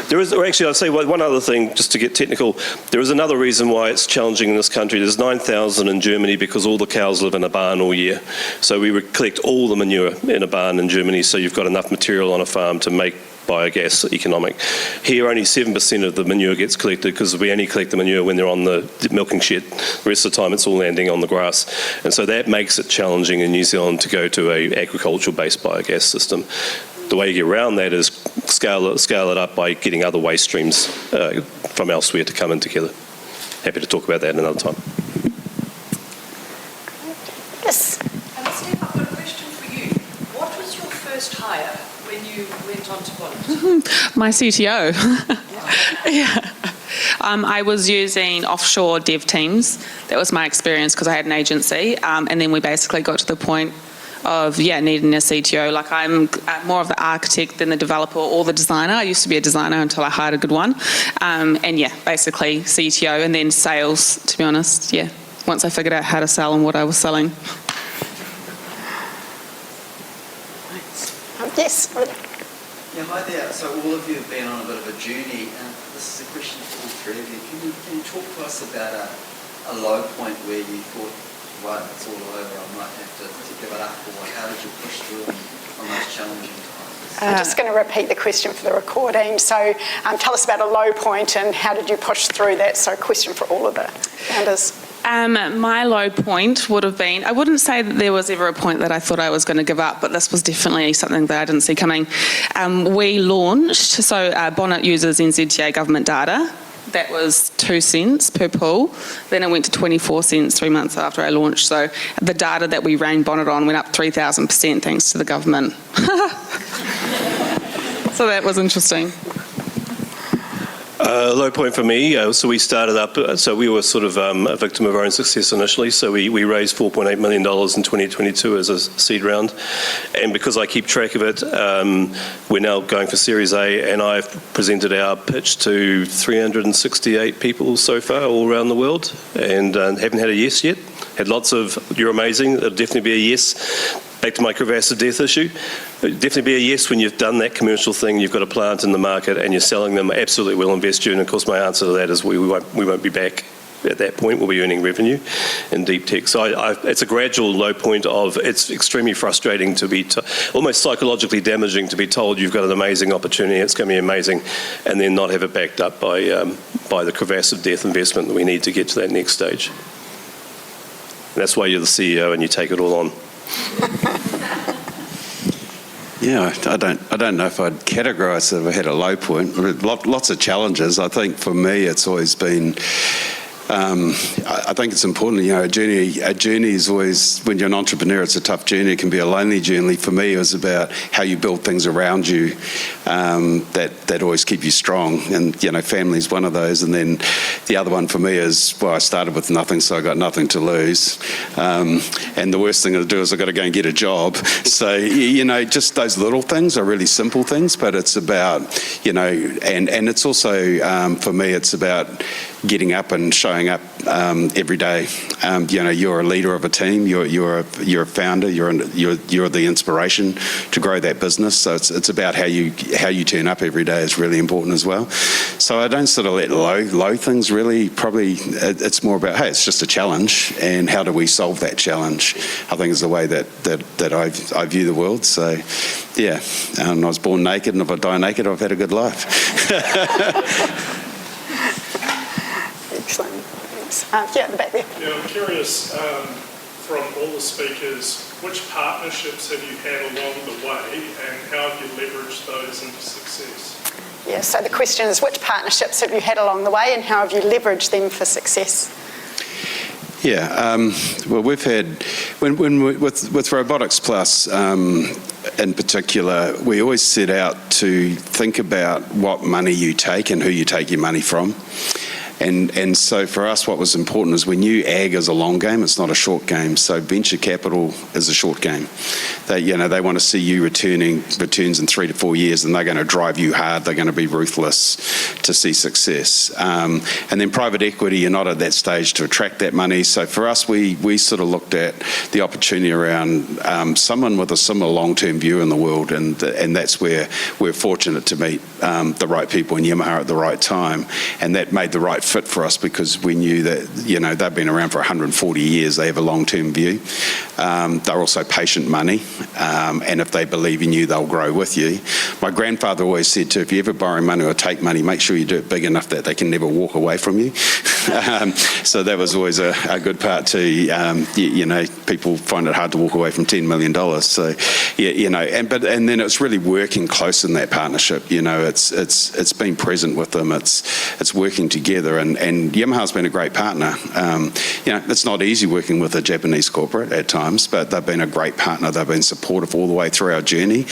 There is, or actually, I'll say one other thing, just to get technical. There is another reason why it's challenging in this country. There's 9,000 in Germany because all the cows live in a barn all year. So we would collect all the manure in a barn in Germany, so you've got enough material on a farm to make biogas economic. Here, only 7% of the manure gets collected because we only collect the manure when they're on the milking shed. The rest of the time, it's all landing on the grass. And so that makes it challenging in New Zealand to go to a agricultural-based biogas system. The way you get around that is scale it up by getting other waste streams from elsewhere to come in together. Happy to talk about that another time. Yes. Steve, I've got a question for you. What was your first hire when you went on to Bonnet? My CTO. Yeah. I was using offshore dev teams. That was my experience because I had an agency. And then we basically got to the point of, needing a CTO. Like, I'm more of the architect than the developer or the designer. I used to be a designer until I hired a good one. Basically CTO and then sales, to be honest, once I figured out how to sell and what I was selling. Yes. Yeah, hi there. So all of you have been on a bit of a journey, and this is a question for all three of you. Can you talk to us about a low point where you thought, right, it's all over, I might have to give it up, or how did you push through on those challenging times? I'm just going to repeat the question for the recording. So tell us about a low point and how did you push through that? So question for all of the founders. My low point would have been, I wouldn't say that there was ever a point that I thought I was going to give up, but this was definitely something that I didn't see coming. We launched, so Bonnet uses NZTA government data. That was 2 cents per pool. Then it went to 24 cents 3 months after I launched. So the data that we ran Bonnet on went up 3,000% thanks to the government. So that was interesting. Low point for me, so we started up, so we were sort of a victim of our own success initially, so we raised $4.8 million in 2022 as a seed round, and because I keep track of it, we're now going for Series A, and I've presented our pitch to 368 people so far all around the world, and haven't had a yes yet. Had lots of, you're amazing, it'll definitely be a yes. Back to my crevasse of death issue, it'd definitely be a yes when you've done that commercial thing, you've got a plant in the market and you're selling them, absolutely we'll invest you. And of course my answer to that is we won't be back at that point, we'll be earning revenue in deep tech. So it's a gradual low point of, it's extremely frustrating to be, almost psychologically damaging to be told you've got an amazing opportunity, it's going to be amazing, and then not have it backed up by the crevasse of death investment that we need to get to that next stage. And that's why you're the CEO and you take it all on. Yeah, I don't know if I'd categorise it if I had a low point. Lots of challenges. I think for me it's always been, I think it's important, a journey is always, when you're an entrepreneur, it's a tough journey. It can be a lonely journey. For me, it was about how you build things around you that always keep you strong. And, family's one of those. And then the other one for me is, I started with nothing, so I got nothing to lose. And the worst thing to do is I've got to go and get a job. So, just those little things are really simple things, but it's about, and it's also, for me, it's about getting up and showing up every day. You're a leader of a team. You're a founder. You're the inspiration to grow that business. So it's about how you turn up every day is really important as well. So I don't sort of let low things really. Probably it's more about, hey, it's just a challenge, and how do we solve that challenge? I think is the way that I view the world. So yeah, I was born naked, and if I die naked, I've had a good life. Excellent. Thanks. At the back there. Yeah, I'm curious, from all the speakers, which partnerships have you had along the way and how have you leveraged those into success? Yeah, so the question is, which partnerships have you had along the way and how have you leveraged them for success? Yeah, well, we've had, with Robotics Plus in particular, we always set out to think about what money you take and who you take your money from. And so for us, what was important is we knew ag is a long game, it's not a short game. So venture capital is a short game. They want to see you returns in 3 to 4 years, and they're going to drive you hard. They're going to be ruthless to see success. And then private equity, you're not at that stage to attract that money. So for us, we sort of looked at the opportunity around someone with a similar long-term view in the world, and that's where we're fortunate to meet the right people in Yamaha at the right time, and that made the right fit for us because we knew that, they've been around for 140 years. They have a long-term view. They're also patient money, and if they believe in you, they'll grow with you. My grandfather always said to, if you ever borrow money or take money, make sure you do it big enough that they can never walk away from you. So that was always a good part too. People find it hard to walk away from $10 million. So, and then it's really working close in that partnership. It's been present with them. It's working together, and Yamaha's been a great partner. It's not easy working with a Japanese corporate at times, but they've been a great partner. They've been supportive all the way through our journey,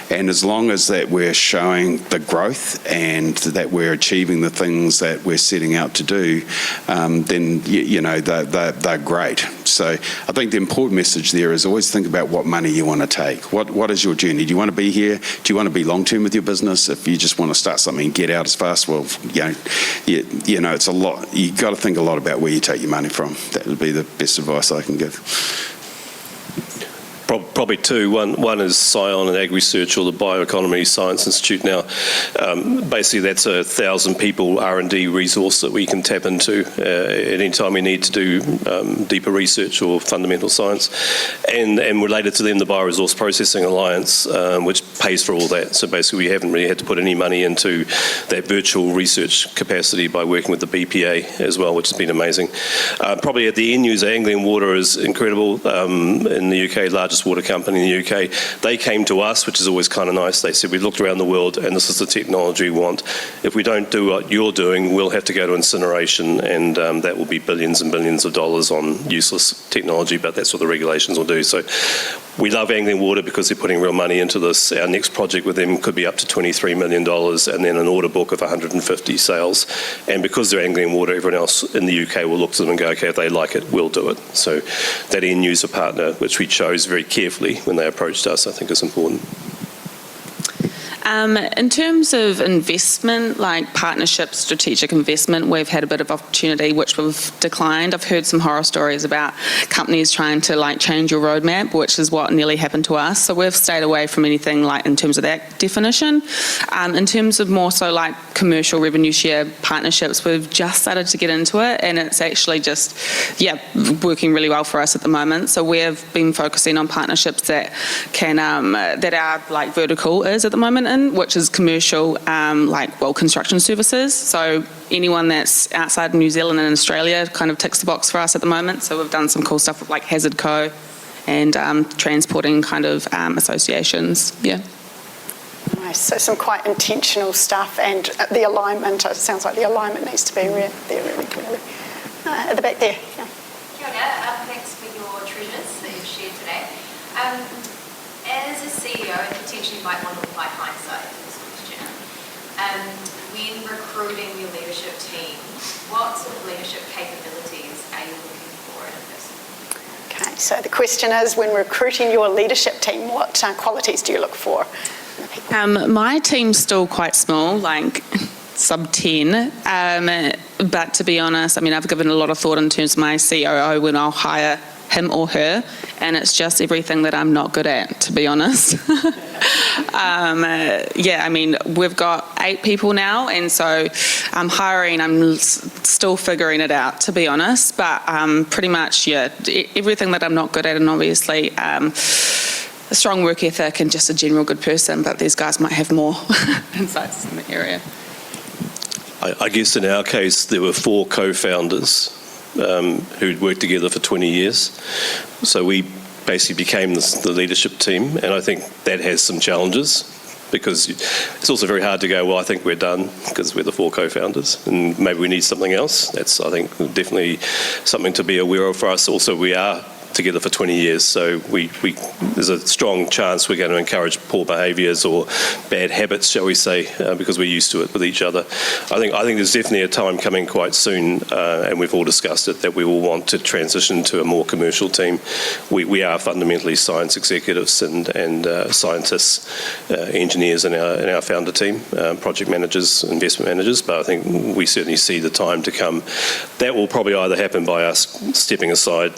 and as long as that we're showing the growth and that we're achieving the things that we're setting out to do, then they're great. So I think the important message there is always think about what money you want to take. What is your journey? Do you want to be here? Do you want to be long-term with your business? If you just want to start something and get out as fast, well, it's a lot. You've got to think a lot about where you take your money from. That would be the best advice I can give. Probably two. One is Scion and Ag Research, or the Bioeconomy Science Institute now. Basically, that's 1,000 people R&D resource that we can tap into at any time we need to do deeper research or fundamental science. And related to them, the Bioresource Processing Alliance, which pays for all that. So basically, we haven't really had to put any money into that virtual research capacity by working with the BPA as well, which has been amazing. Probably at the end user, Anglian Water is incredible in the UK, largest water company in the UK. They came to us, which is always kind of nice. They said, we looked around the world and this is the technology we want. If we don't do what you're doing, we'll have to go to incineration, and that will be billions and billions of dollars on useless technology, but that's what the regulations will do. So we love Anglian Water because they're putting real money into this. Our next project with them could be up to $23 million, and then an order book of 150 sales. And because they're Anglian Water, everyone else in the UK will look to them and go, okay, if they like it, we'll do it. So that end user partner, which we chose very carefully when they approached us, I think is important. In terms of investment, like partnership, strategic investment, we've had a bit of opportunity which we've declined. I've heard some horror stories about companies trying to change your roadmap, which is what nearly happened to us. So we've stayed away from anything in terms of that definition. In terms of more so commercial revenue share partnerships, we've just started to get into it, and it's actually just, working really well for us at the moment. So we've been focusing on partnerships that can, that our vertical is at the moment, which is commercial, construction services. So anyone that's outside New Zealand and Australia kind of ticks the box for us at the moment. So we've done some cool stuff with Hazard Co. and transporting associations. Yeah. Nice. So some quite intentional stuff, and the alignment. It sounds like the alignment needs to be there really clearly. At the back there. Yeah. Kia ora, thanks for your treasures that you've shared today. As a CEO, and potentially you might want to apply hindsight to this question, when recruiting your leadership team, what sort of leadership capabilities are you looking for in a person? Okay, so the question is, when recruiting your leadership team, what qualities do you look for? My team's still quite small, sub 10, but to be honest, I've given a lot of thought in terms of my COO when I'll hire him or her, and it's just everything that I'm not good at, to be honest. We've got 8 people now, and so I'm hiring, I'm still figuring it out, to be honest, but pretty much, everything that I'm not good at, and obviously a strong work ethic and just a general good person, but these guys might have more insights in the area. I guess in our case, there were 4 co-founders who'd worked together for 20 years. So we basically became the leadership team, and I think that has some challenges because it's also very hard to go, well, I think we're done because we're the 4 co-founders and maybe we need something else. That's, I think, definitely something to be aware of for us. Also, we are together for 20 years, so there's a strong chance we're going to encourage poor behaviours or bad habits, shall we say, because we're used to it with each other. I think there's definitely a time coming quite soon, and we've all discussed it, that we will want to transition to a more commercial team. We are fundamentally science executives and scientists, engineers in our founder team, project managers, investment managers, but I think we certainly see the time to come. That will probably either happen by us stepping aside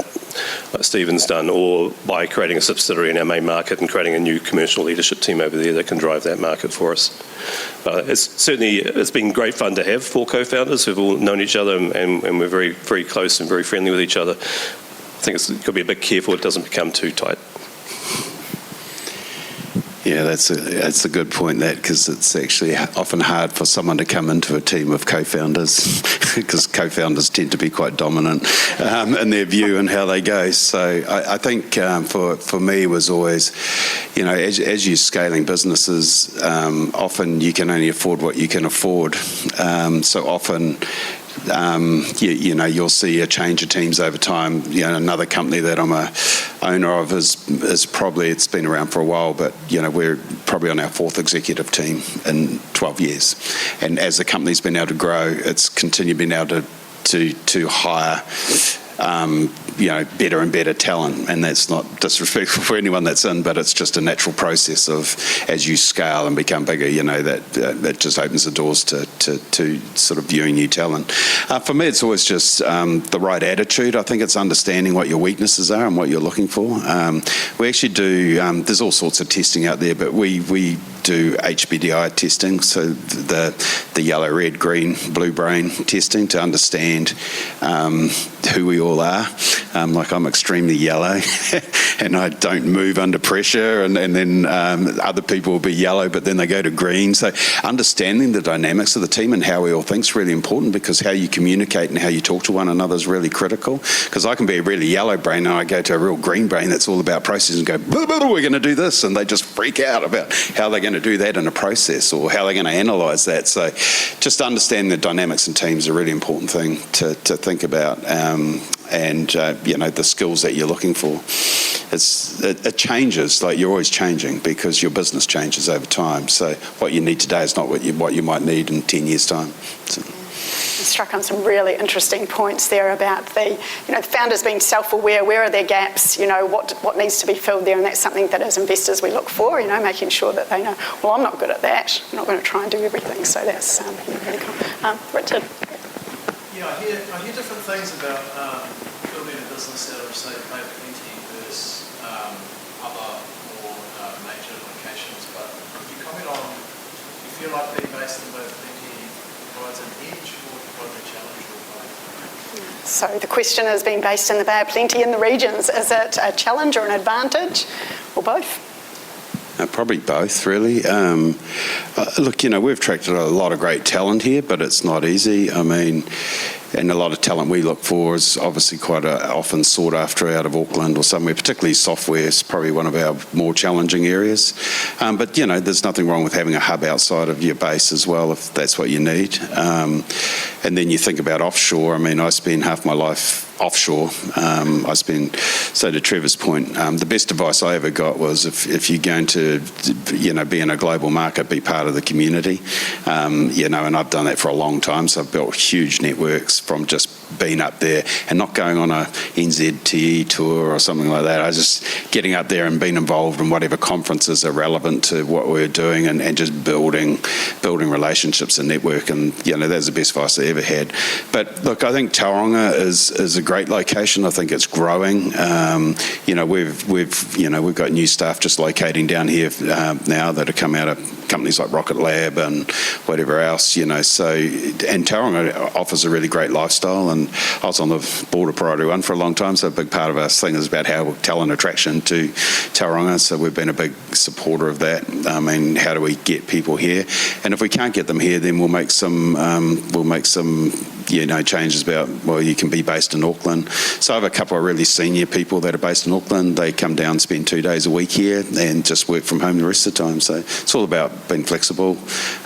like Stephen's done, or by creating a subsidiary in our main market and creating a new commercial leadership team over there that can drive that market for us. It's been great fun to have 4 co-founders who've all known each other, and we're very, very close and very friendly with each other. I think it's got to be a bit careful it doesn't become too tight. Yeah, that's a good point, that, because it's actually often hard for someone to come into a team of co-founders because co-founders tend to be quite dominant in their view and how they go. So I think for me it was always, as you're scaling businesses, often you can only afford what you can afford. So often, you'll see a change of teams over time. Another company that I'm a owner of is probably, it's been around for a while, but we're probably on our 4th executive team in 12 years. And as the company's been able to grow, it's continued being able to hire better and better talent, and that's not disrespectful for anyone that's in, but it's just a natural process of, as you scale and become bigger, that just opens the doors to sort of viewing new talent. For me, it's always just the right attitude. I think it's understanding what your weaknesses are and what you're looking for. We actually do, there's all sorts of testing out there, but we do HBDI testing, so the yellow, red, green, blue brain testing to understand who we all are. Like, I'm extremely yellow and I don't move under pressure, and then other people will be yellow but then they go to green. So understanding the dynamics of the team and how we all think is really important, because how you communicate and how you talk to one another is really critical. Because I can be a really yellow brain and I go to a real green brain that's all about process and go, we're going to do this, and they just freak out about how they're going to do that in a process or how they're going to analyse that. So just understanding the dynamics in teams is a really important thing to think about. And the skills that you're looking for. It changes, like you're always changing because your business changes over time. So what you need today is not what you might need in 10 years' time. So. You struck on some really interesting points there about the founders being self-aware. Where are their gaps? What needs to be filled there, and that's something that as investors we look for. Making sure that they know, well, I'm not good at that. I'm not going to try and do everything. So that's really cool. Richard. Yeah, I hear different things about building a business out of, say, Bay Plenty versus other more major locations. But could you comment on, do you feel like being based in Bay Plenty provides an edge or provides a challenge, or both? So the question is, being based in the Bay of Plenty in the regions, is it a challenge or an advantage, or both? Probably both, really. Look, we've attracted a lot of great talent here, but it's not easy. I mean, and a lot of talent we look for is obviously quite often sought after out of Auckland or somewhere, particularly software is probably one of our more challenging areas. But, there's nothing wrong with having a hub outside of your base as well, if that's what you need. And then you think about offshore. I mean, I spend half my life offshore. So to Trevor's point, the best advice I ever got was if you're going to, be in a global market, be part of the community. And I've done that for a long time. So I've built huge networks from just being up there and not going on a NZTE tour or something like that. I was just getting up there and being involved in whatever conferences are relevant to what we're doing and just building relationships and network. And, that's the best advice I ever had. But look, I think Tauranga is a great location. I think it's growing. We've got new staff just locating down here now that have come out of companies like Rocket Lab and whatever else, So, and Tauranga offers a really great lifestyle. And I was on the board of Priority One for a long time, so a big part of our thing is about how talent attraction to Tauranga. So we've been a big supporter of that. I mean, how do we get people here? And if we can't get them here, then we'll make some changes about, well, you can be based in Auckland. So I have a couple of really senior people that are based in Auckland. They come down, spend 2 days a week here and just work from home the rest of the time. So it's all about being flexible.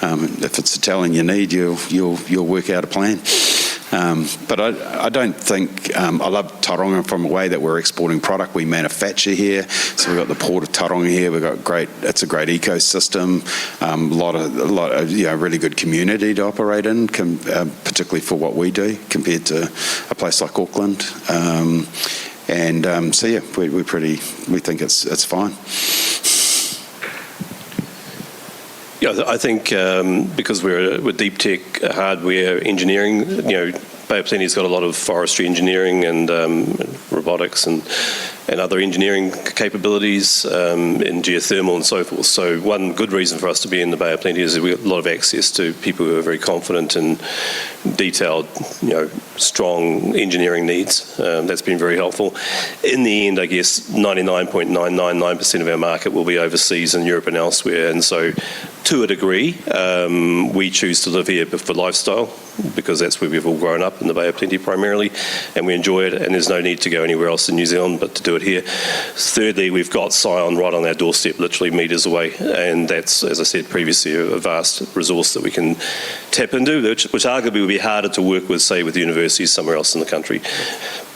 If it's the talent you need, you'll work out a plan. But I don't think, I love Tauranga from a way that we're exporting product. We manufacture here. So we've got the port of Tauranga here. It's a great ecosystem. A lot of really good community to operate in, particularly for what we do compared to a place like Auckland. We think it's fine. Yeah, I think because we're deep tech, hardware engineering, Bay of Plenty's got a lot of forestry engineering and robotics and other engineering capabilities in geothermal and so forth. So one good reason for us to be in the Bay of Plenty is that we've got a lot of access to people who are very confident in detailed, strong engineering needs. That's been very helpful. In the end, I guess 99.999% of our market will be overseas in Europe and elsewhere, and so to a degree, we choose to live here for lifestyle, because that's where we've all grown up, in the Bay of Plenty primarily, and we enjoy it, and there's no need to go anywhere else in New Zealand but to do it here. Thirdly, we've got Scion right on our doorstep, literally metres away, and that's, as I said previously, a vast resource that we can tap into, which arguably would be harder to work with, say, with universities somewhere else in the country,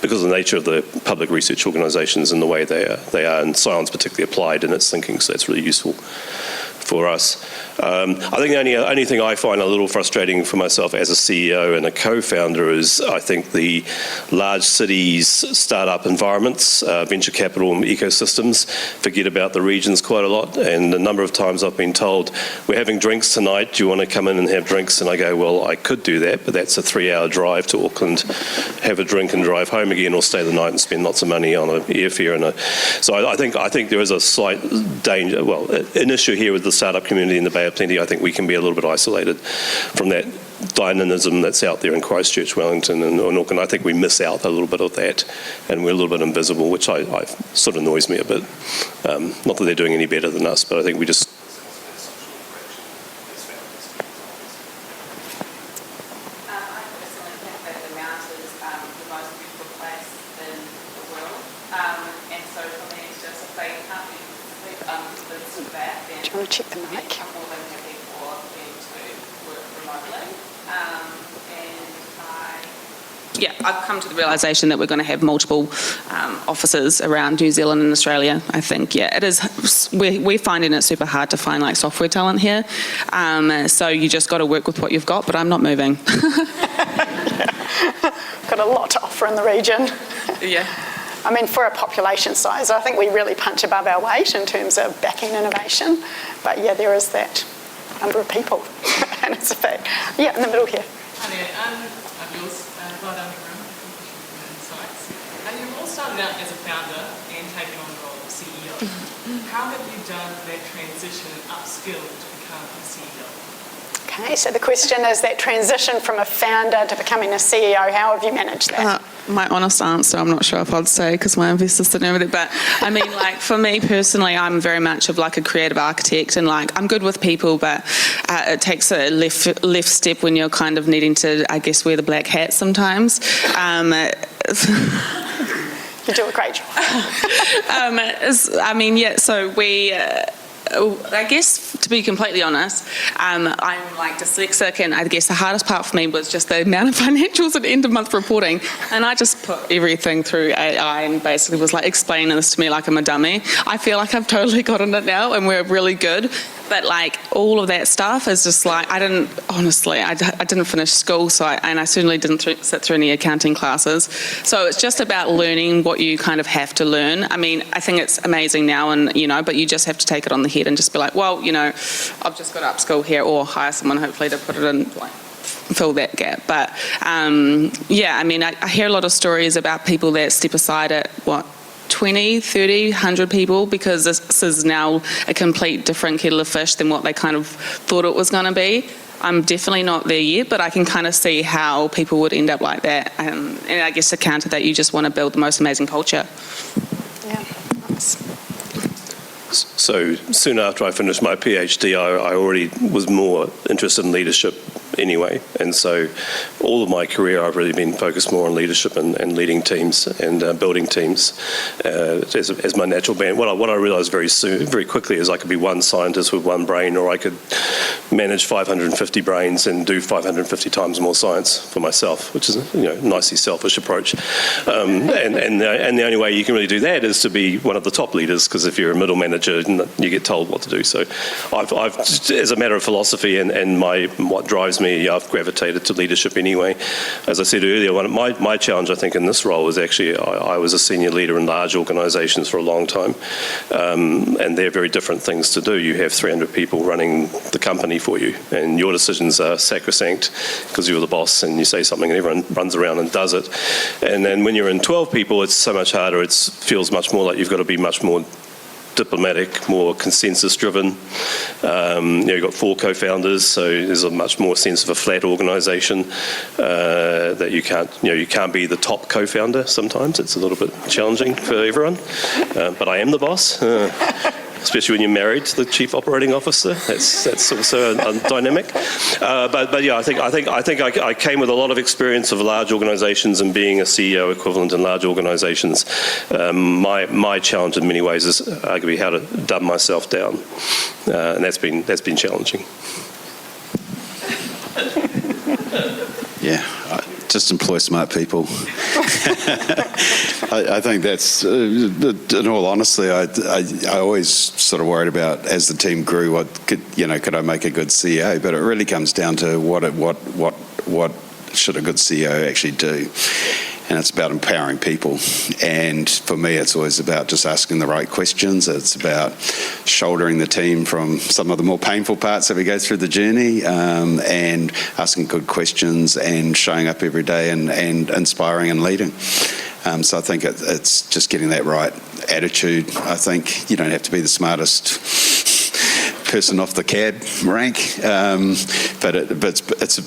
because of the nature of the public research organisations and the way they are, and Scion's particularly applied in its thinking, so that's really useful for us. I think the only thing I find a little frustrating for myself as a CEO and a co-founder is, I think, the large cities, startup environments, venture capital ecosystems forget about the regions quite a lot, and a number of times I've been told, we're having drinks tonight, do you want to come in and have drinks? And I go, well, I could do that, but that's a 3-hour drive to Auckland, have a drink and drive home again, or stay the night and spend lots of money on an airfare. So I think there is a slight danger, well, an issue here with the startup community in the Bay of Plenty. I think we can be a little bit isolated from that dynamism that's out there in Christchurch, Wellington and Auckland. I think we miss out a little bit of that, and we're a little bit invisible, which I sort of annoys me a bit. Not that they're doing any better than us, but I think we just... Do you want to check the mic? Yeah, I've come to the realisation that we're going to have multiple offices around New Zealand and Australia. I think, yeah, it is. We're finding it super hard to find software talent here. So you just got to work with what you've got. But I'm not moving. Got a lot to offer in the region. Yeah. I mean, for a population size, I think we really punch above our weight in terms of backing innovation. But yeah, there is that number of people, and it's a fact. Yeah, in the middle here. Hi there. Well done, everyone. Insights. You've all started out as a founder and taken on the role of CEO. How have you done that transition and upskill to become a CEO? Okay, so the question is that transition from a founder to becoming a CEO, how have you managed that? My honest answer, I'm not sure if I'd say, because my investors sitting over there, but I mean, for me personally, I'm very much of a creative architect, and I'm good with people, but it takes a left step when you're kind of needing to, I guess, wear the black hat sometimes. You do a great job. I mean, yeah, so we... I guess, to be completely honest, I'm dyslexic, and I guess the hardest part for me was just the amount of financials and end-of-month reporting, and I just put everything through AI and basically was explaining this to me like I'm a dummy. I feel like I've totally gotten it now, and we're really good, but all of that stuff is just I didn't finish school, so I certainly didn't sit through any accounting classes, so it's just about learning what you kind of have to learn. I mean, I think it's amazing now, and but you just have to take it on the head and just be well, I've just got to upskill here, or hire someone hopefully to put it in, fill that gap. But yeah, I mean, I hear a lot of stories about people that step aside at 20, 30, 100 people, because this is now a complete different kettle of fish than what they kind of thought it was going to be. I'm definitely not there yet, but I can kind of see how people would end up like that. And I guess to counter that, you just want to build the most amazing culture. Yeah, nice. So soon after I finished my PhD, I already was more interested in leadership anyway, and so all of my career I've really been focused more on leadership and leading teams and building teams as my natural bent. What I realised very quickly is I could be one scientist with one brain, or I could manage 550 brains and do 550 times more science for myself, which is a nicely selfish approach. And the only way you can really do that is to be one of the top leaders, because if you're a middle manager, you get told what to do. So I've as a matter of philosophy and what drives me, I've gravitated to leadership anyway. anyway. As I said earlier, my challenge, I think, in this role is actually I was a senior leader in large organisations for a long time, and they're very different things to do. You have 300 people running the company for you, and your decisions are sacrosanct because you're the boss and you say something and everyone runs around and does it. And then when you're in 12 people, it's so much harder. It feels much more like you've got to be much more diplomatic, more consensus-driven. You've got 4 co-founders, so there's a much more sense of a flat organisation that you can't be the top co-founder. Sometimes it's a little bit challenging for everyone, but I am the boss. Especially when you're married to the chief operating officer, that's also a dynamic. But yeah, I think I came with a lot of experience of large organisations and being a CEO equivalent in large organisations. My challenge in many ways is arguably how to dumb myself down, and that's been challenging. Yeah, just employ smart people. I think that's, in all honesty, I always sort of worried about, as the team grew, could I make a good CEO? But it really comes down to what should a good CEO actually do? And it's about empowering people. And for me, it's always about just asking the right questions. It's about shouldering the team from some of the more painful parts that we go through the journey, and asking good questions and showing up every day and inspiring and leading. So I think it's just getting that right attitude. I think you don't have to be the smartest person off the CAD rank, but it's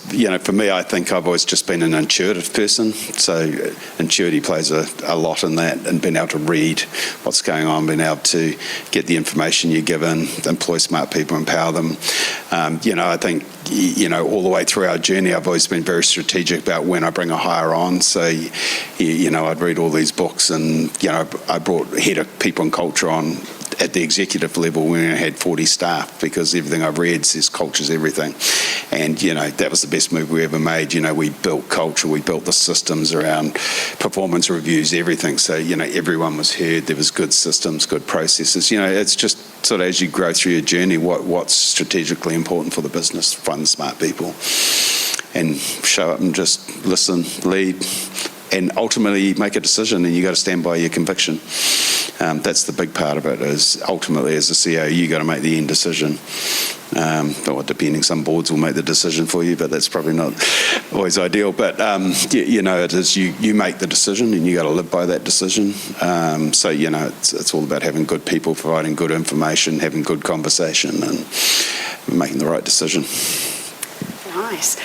for me, I think I've always just been an intuitive person. So intuity plays a lot in that, and being able to read what's going on, being able to get the information you're given, employ smart people, empower them. I think all the way through our journey, I've always been very strategic about when I bring a hire on. So I'd read all these books, and I brought head of people and culture on at the executive level when I had 40 staff, because everything I've read says culture's everything. And, that was the best move we ever made. We built culture, we built the systems around performance reviews, everything. So, everyone was heard, there was good systems, good processes. It's just sort of as you grow through your journey, what's strategically important for the business, find the smart people and show up and just listen, lead, and ultimately make a decision, and you got to stand by your conviction. That's the big part of it, is ultimately as a CEO, you got to make the end decision. Depending, some boards will make the decision for you, but that's probably not always ideal. But, it is you make the decision, and you got to live by that decision. It's all about having good people, providing good information, having good conversation, and making the right decision. Nice.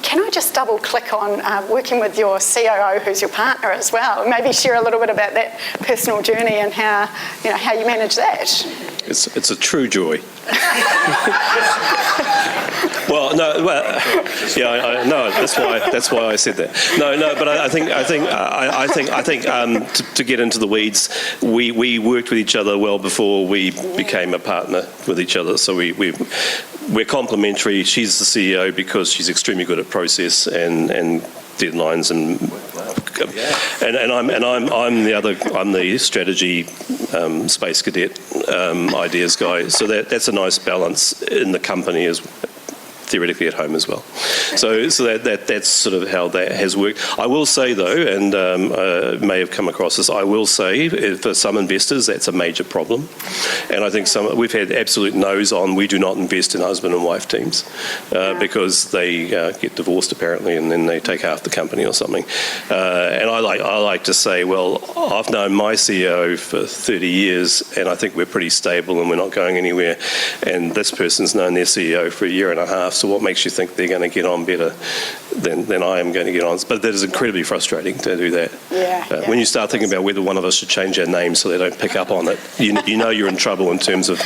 Can I just double click on working with your COO, who's your partner as well? Maybe share a little bit about that personal journey and how you manage that. It's a true joy. That's why I said that. But I think to get into the weeds, we worked with each other well before we became a partner with each other. So we're complementary. She's the CEO because she's extremely good at process and deadlines, I'm the strategy space cadet ideas guy. So that's a nice balance in the company as theoretically at home as well. So that's sort of how that has worked. I will say though, and may have come across this, I will say for some investors that's a major problem. And I think we've had absolute no's on, we do not invest in husband and wife teams because they get divorced apparently, and then they take half the company or something. And I like to say, well, I've known my CEO for 30 years and I think we're pretty stable and we're not going anywhere. And this person's known their CEO for a year and a half. So what makes you think they're going to get on better than I am going to get on? But that is incredibly frustrating to do that. When you start thinking about whether one of us should change our name so they don't pick up on it, you know you're in trouble in terms of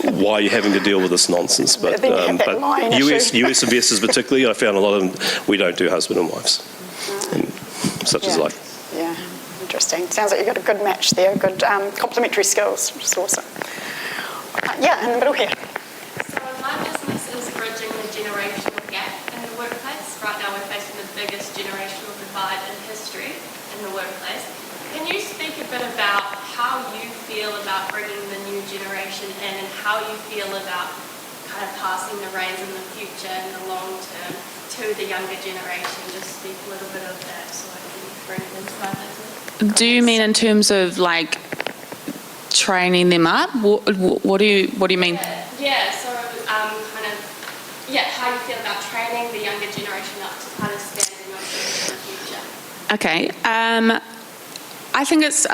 why you're having to deal with this nonsense. But US investors particularly, I found a lot of them, we don't do husband and wives, such as life. Yeah, interesting. Sounds like you've got a good match there, good complementary skills, which is awesome. In the middle here. My business is bridging the generational gap in the workplace. Right now we're facing the biggest generational divide in history in the workplace. Can you speak a bit about how you feel about bringing the new generation in and how you feel about kind of passing the reins in the future in the long term to to the younger generation? Just speak a little bit of that so I can bring it into my business. Do you mean in terms of like training them up? What do you mean? Yeah, so kind of, how you feel about training the younger generation up to kind of stand in your business in the future. Okay. I think it's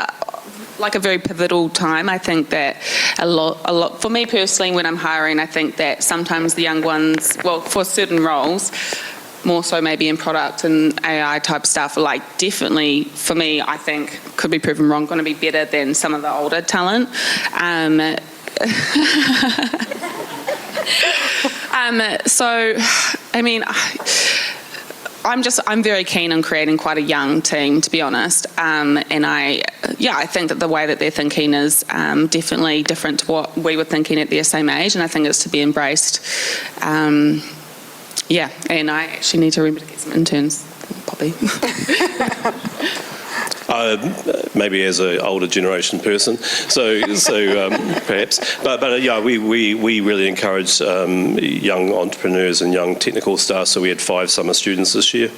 like a very pivotal time. I think that a lot, for me personally, when I'm hiring, I think that sometimes the young ones, well, for certain roles, more so maybe in product and AI type stuff, like definitely, for me, I think, could be proven wrong, going to be better than some of the older talent. So, I mean, I'm very keen on creating quite a young team, to be honest. And I think that the way that they're thinking is definitely different to what we were thinking at their same age, and I think it's to be embraced. And I actually need to remember to get some interns, probably. Maybe as an older generation person, so perhaps. But yeah, we really encourage young entrepreneurs and young technical staff. So we had 5 summer students this year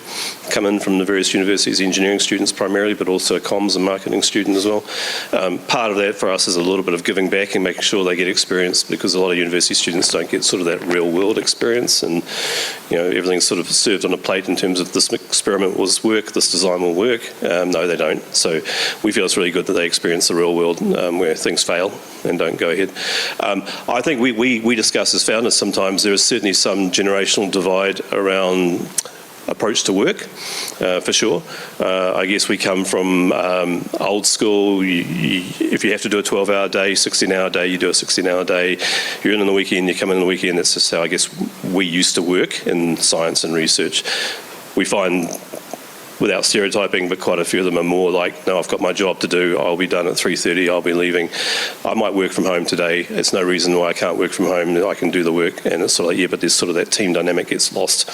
come in from the various universities, engineering students primarily, but also comms and marketing students as well. Part of that for us is a little bit of giving back and making sure they get experience, because a lot of university students don't get sort of that real world experience, and everything's sort of served on a plate in terms of this experiment will work, this design will work. No, they don't. So we feel it's really good that they experience the real world where things fail and don't go ahead. I think we discuss as founders sometimes there is certainly some generational divide around approach to work, for sure. I guess we come from old school. If you have to do a 12-hour day, 16-hour day, you do a 16-hour day. You're in on the weekend, you come in on the weekend. That's just how I guess we used to work in science and research. We find, without stereotyping, but quite a few of them are more like, no, I've got my job to do, I'll be done at 3:30, I'll be leaving. I might work from home today. It's no reason why I can't work from home. I can do the work. And it's sort of like, but there's sort of that team dynamic gets lost.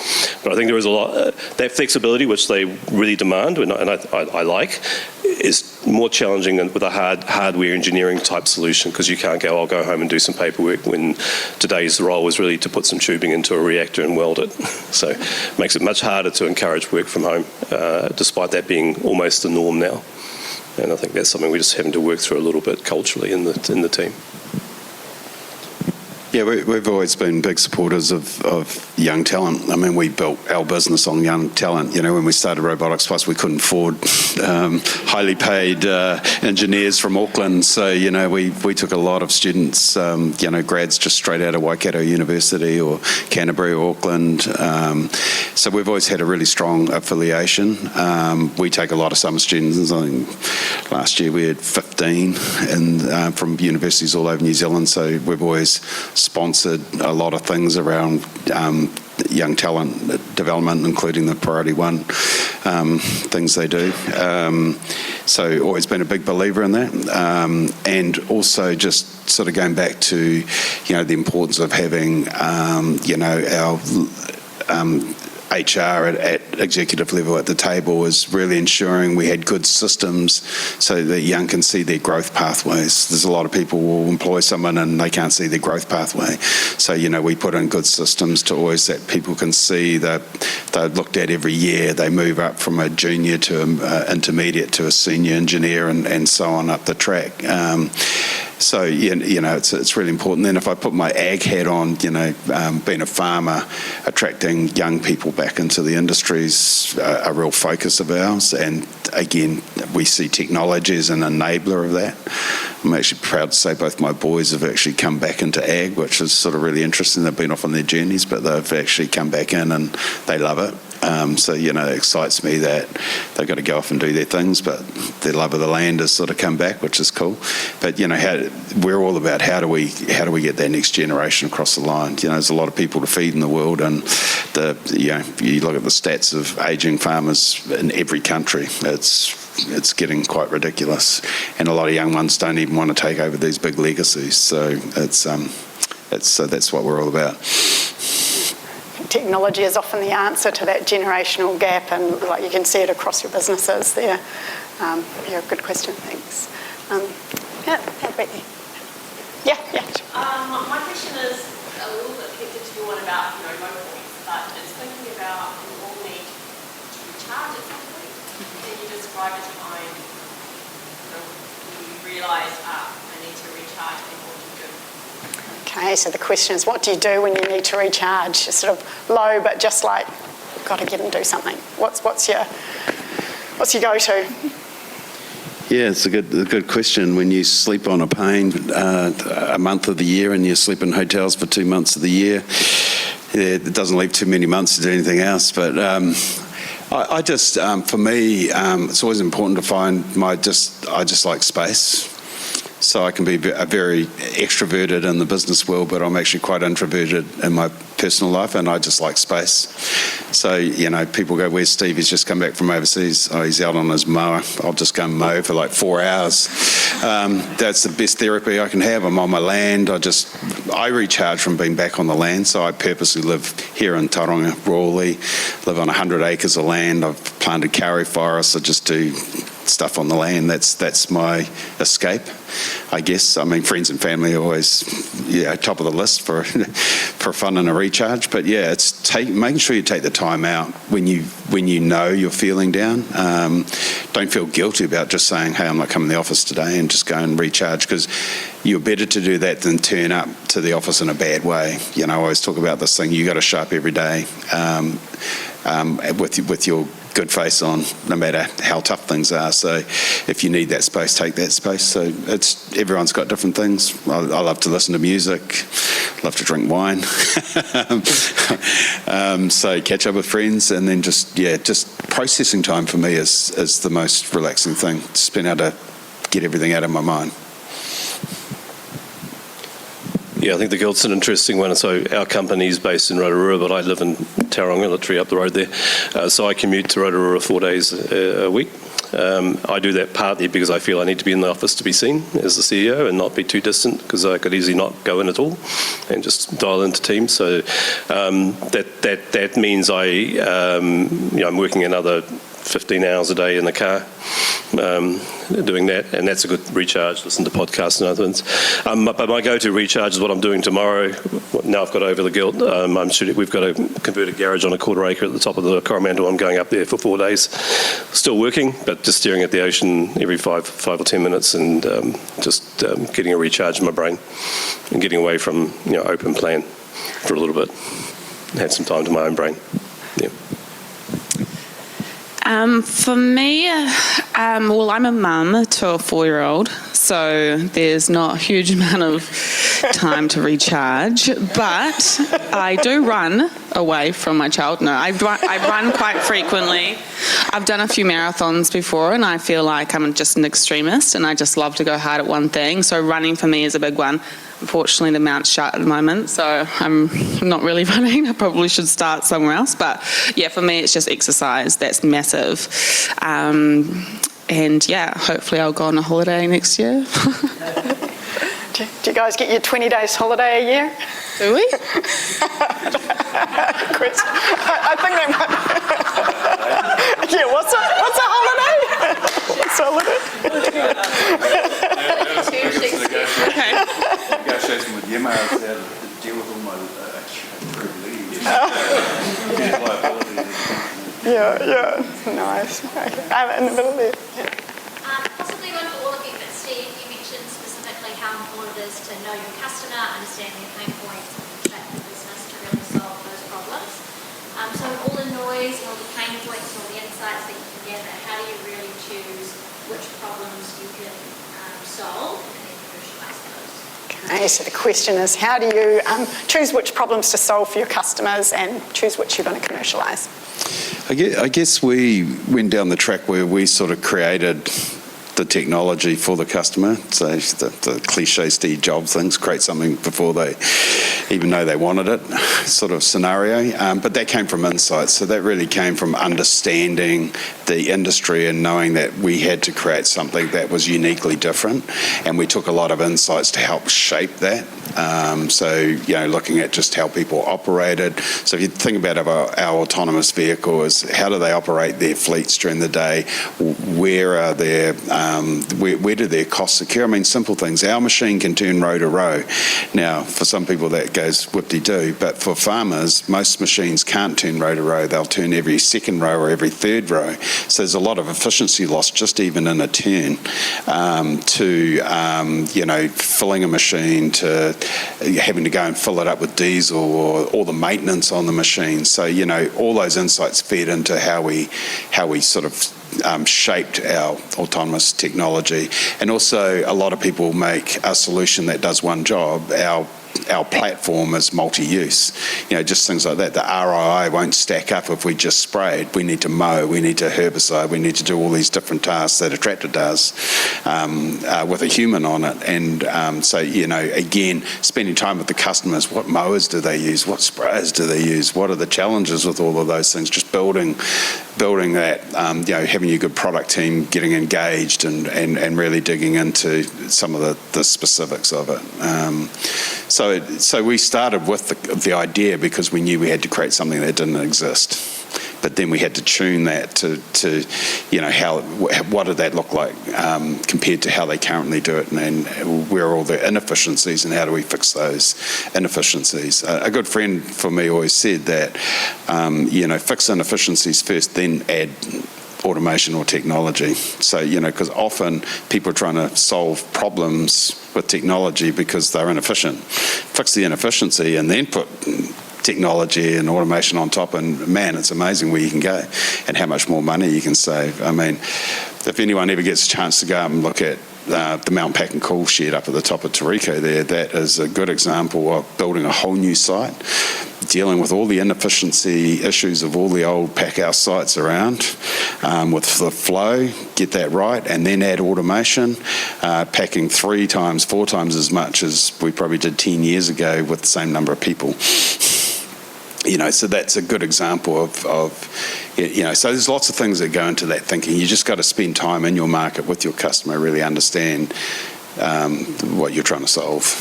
But I think there is a lot, that flexibility, which they really demand, and I like, is more challenging with a hardware engineering type solution, because you can't go, I'll go home and do some paperwork, when today's role is really to put some tubing into a reactor and weld it. So it makes it much harder to encourage work from home, despite that being almost the norm now. And I think that's something we're just having to work through a little bit culturally in the team. Yeah, we've always been big supporters of young talent. I mean, we built our business on young talent. When we started Robotics Plus, we couldn't afford highly paid engineers from Auckland. So, we took a lot of students, grads just straight out of Waikato University or Canterbury or Auckland. So we've always had a really strong affiliation. We take a lot of summer students. I think last year we had 15 from universities all over New Zealand. So we've always sponsored a lot of things around young talent development, including the Priority 1 things they do. So always been a big believer in that. And also just sort of going back to, the importance of having, our HR at executive level at the table was really ensuring we had good systems so that young can see their growth pathways. There's a lot of people who will employ someone and they can't see their growth pathway. So, we put in good systems to always that people can see that they're looked at every year. They move up from a junior to intermediate to a senior engineer and so on up the track. So, it's really important. Then if I put my ag hat on, being a farmer, attracting young people back into the industry is a real focus of ours. And again, we see technology as an enabler of that. I'm actually proud to say both my boys have actually come back into ag, which is sort of really interesting. They've been off on their journeys, but they've actually come back in and they love it. So, it excites me that they've got to go off and do their things, but their love of the land has sort of come back, which is cool. But, we're all about how do we get that next generation across the line. There's a lot of people to feed in the world, and you look at the stats of ageing farmers in every country. It's getting quite ridiculous, and a lot of young ones don't even want to take over these big legacies. So that's what we're all about. Technology is often the answer to that generational gap, and you can see it across your businesses there. Good question, thanks. How about you? Yeah. My question is a little bit connected to your one about no points, but it's thinking about about we all need to recharge at some point. Can you describe a time when you realise, I need to recharge and what do you do? Okay, so the question is, what do you do when you need to recharge? You're sort of low, but just like, got to get and do something. What's your go-to? Yeah, it's a good question. When you sleep on a plane a month of the year and you sleep in hotels for 2 months of the year, it doesn't leave too many months to do anything else. But I just, for me, it's always important to find I just like space. So I can be very extroverted in the business world, but I'm actually quite introverted in my personal life, and I just like space. So, people go, where's Steve? He's just come back from overseas. Oh, he's out on his mower. I'll just go and mow for like 4 hours. That's the best therapy I can have. I'm on my land. I recharge from being back on the land. So I purposely live here in Tauranga, rurally, live on 100 acres of land. I've planted kauri forests. I just do stuff on the land. That's my escape, I guess. I mean, friends and family are always, top of the list for fun and a recharge. But yeah, it's making sure you take the time out when you know you're feeling down. Don't feel guilty about just saying, hey, I'm not coming to the office today, and just go and recharge, because you're better to do that than turn up to the office in a bad way. I always talk about this thing, you got to show up every day with your good face on, no matter how tough things are. So if you need that space, take that space. So everyone's got different things. I love to listen to music, love to drink wine. So catch up with friends, and then just processing time for me is the most relaxing thing. Just being able to get everything out of my mind. Yeah, I think the Guild's an interesting one. So our company's based in Rotorua, but I live in Tauranga, literally up the road there. So I commute to Rotorua 4 days a week. I do that partly because I feel I need to be in the office to be seen as the CEO and not be too distant, because I could easily not go in at all and just dial into Teams. So that means I'm working another 15 hours a day in the car doing that, and that's a good recharge. Listen to podcasts and other things. But my go-to recharge is what I'm doing tomorrow. Now I've got over the Guild. We've got a converted garage on a quarter acre at the top of the Coromandel. I'm going up there for 4 days. Still working, but just staring at the ocean every 5 or 10 minutes, and just getting a recharge in my brain and getting away from open plan for a little bit. Had some time to my own brain. Yeah. For me, I'm a mum to a 4-year-old, so there's not a huge amount of time to recharge, but I do run away from my child. No, I run quite frequently. I've done a few marathons before, and I feel like I'm just an extremist, and I just love to go hard at one thing, so running for me is a big one. Unfortunately, the mount's shut at the moment, so I'm not really running. I probably should start somewhere else. But yeah, for me, it's just exercise. That's massive. And yeah, hopefully I'll go on a holiday next year. Do you guys get your 20 days holiday a year? Do we? I think they might. Yeah, what's a holiday? What's a holiday? Okay. Negotiation with Yema is how to deal with all my accrued leave. Yeah, nice. Okay. In the middle there. Yeah. Possibly one for all of you, but Steve, you mentioned specifically how important it is to know your customer, understand their pain points, and shape the business to really solve those problems. So all the noise and all the pain points and all the insights that you can gather, how do you really choose which problems you can solve and then commercialise those? Okay, so the question is, how do you choose which problems to solve for your customers and choose which you're going to commercialise? I guess we went down the track where we sort of created the technology for the customer. So the cliche Steve Jobs things, create something before they even know they wanted it sort of scenario. But that came from insights. So that really came from understanding the industry and knowing that we had to create something that was uniquely different. And we took a lot of insights to help shape that. Looking at just how people operated. So if you think about our autonomous vehicles, how do they operate their fleets during the day? Where are their where do their costs occur? I mean, simple things. Our machine can turn row to row. Now, for some people that goes whoop-de-doo, but for farmers, most machines can't turn row to row. They'll turn every second row or every third row. So there's a lot of efficiency loss just even in a turn to filling a machine, to having to go and fill it up with diesel, or all the maintenance on the machine. So, all those insights fed into how we sort of shaped our autonomous technology. And also, a lot of people make a solution that does one job. Our platform is multi-use. Just things like that. The ROI won't stack up if we just sprayed. We need to mow, we need to herbicide, we need to do all these different tasks that a tractor does with a human on it. And so, again, spending time with the customers. What mowers do they use? What sprayers do they use? What are the challenges with all of those things? Just building that, having a good product team getting engaged and really digging into some of the specifics of it. So we started with the idea because we knew we had to create something that didn't exist. But then we had to tune that to what did that look like compared to how they currently do it, and where are all the inefficiencies and how do we fix those inefficiencies. A good friend for me always said that, fix inefficiencies first, then add automation or technology. So, because often people are trying to solve problems with technology because they're inefficient. Fix the inefficiency and then put technology and automation on top, and man, it's amazing where you can go and how much more money you can save. I mean, if anyone ever gets a chance to go up and look at the Mount Pack and Cool shed up at the top of Tariko there, that is a good example of building a whole new site, dealing with all the inefficiency issues of all the old pack house sites around, with the flow, get that right, and then add automation, packing 3 times, 4 times as much as we probably did 10 years ago with the same number of people. So that's a good example of so there's lots of things that go into that thinking. You just got to spend time in your market with your customer, really understand what you're trying to solve.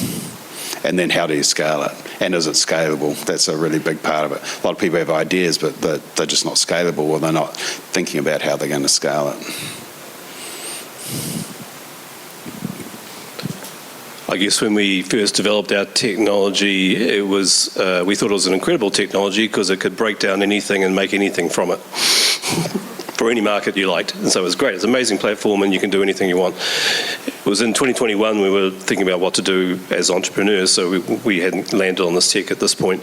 And then how do you scale it? And is it scalable? That's a really big part of it. A lot of people have ideas, but they're just not scalable, or they're not thinking about how they're going to scale it. I guess when we first developed our technology, it was we thought it was an incredible technology because it could break down anything and make anything from it for any market you liked. And so it was great. It's an amazing platform and you can do anything you want. It was in 2021 we were thinking about what to do as entrepreneurs, so we hadn't landed on this tech at this point.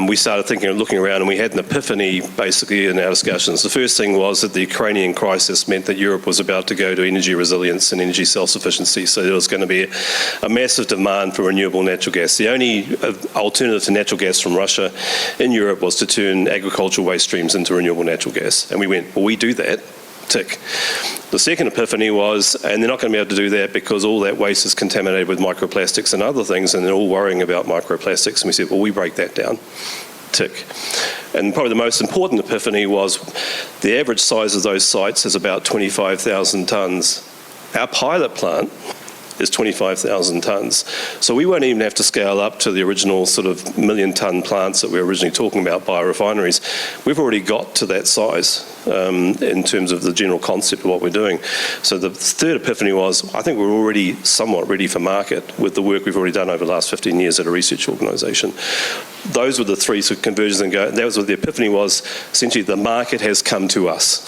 We started thinking and looking around, and we had an epiphany basically in our discussions. The first thing was that the Ukrainian crisis meant that Europe was about to go to energy resilience and energy self-sufficiency, so there was going to be a massive demand for renewable natural gas. The only alternative to natural gas from Russia in Europe was to turn agricultural waste streams into renewable natural gas. And we went, well, we do that. Tick. The second epiphany was, and they're not going to be able to do that because all that waste is contaminated with microplastics and other things, and they're all worrying about microplastics. And we said, well, we break that down. Tick. And probably the most important epiphany was the average size of those sites is about 25,000 tonnes. Our pilot plant is 25,000 tonnes. So we won't even have to scale up to the original sort of 1 million tonne plants that we were originally talking about, biorefineries. We've already got to that size in terms of the general concept of what we're doing. So the third epiphany was, I think we're already somewhat ready for market with the work we've already done over the last 15 years at a research organisation. Those were the three sort of conversions, and that was what the epiphany was. Essentially, the market has come to us.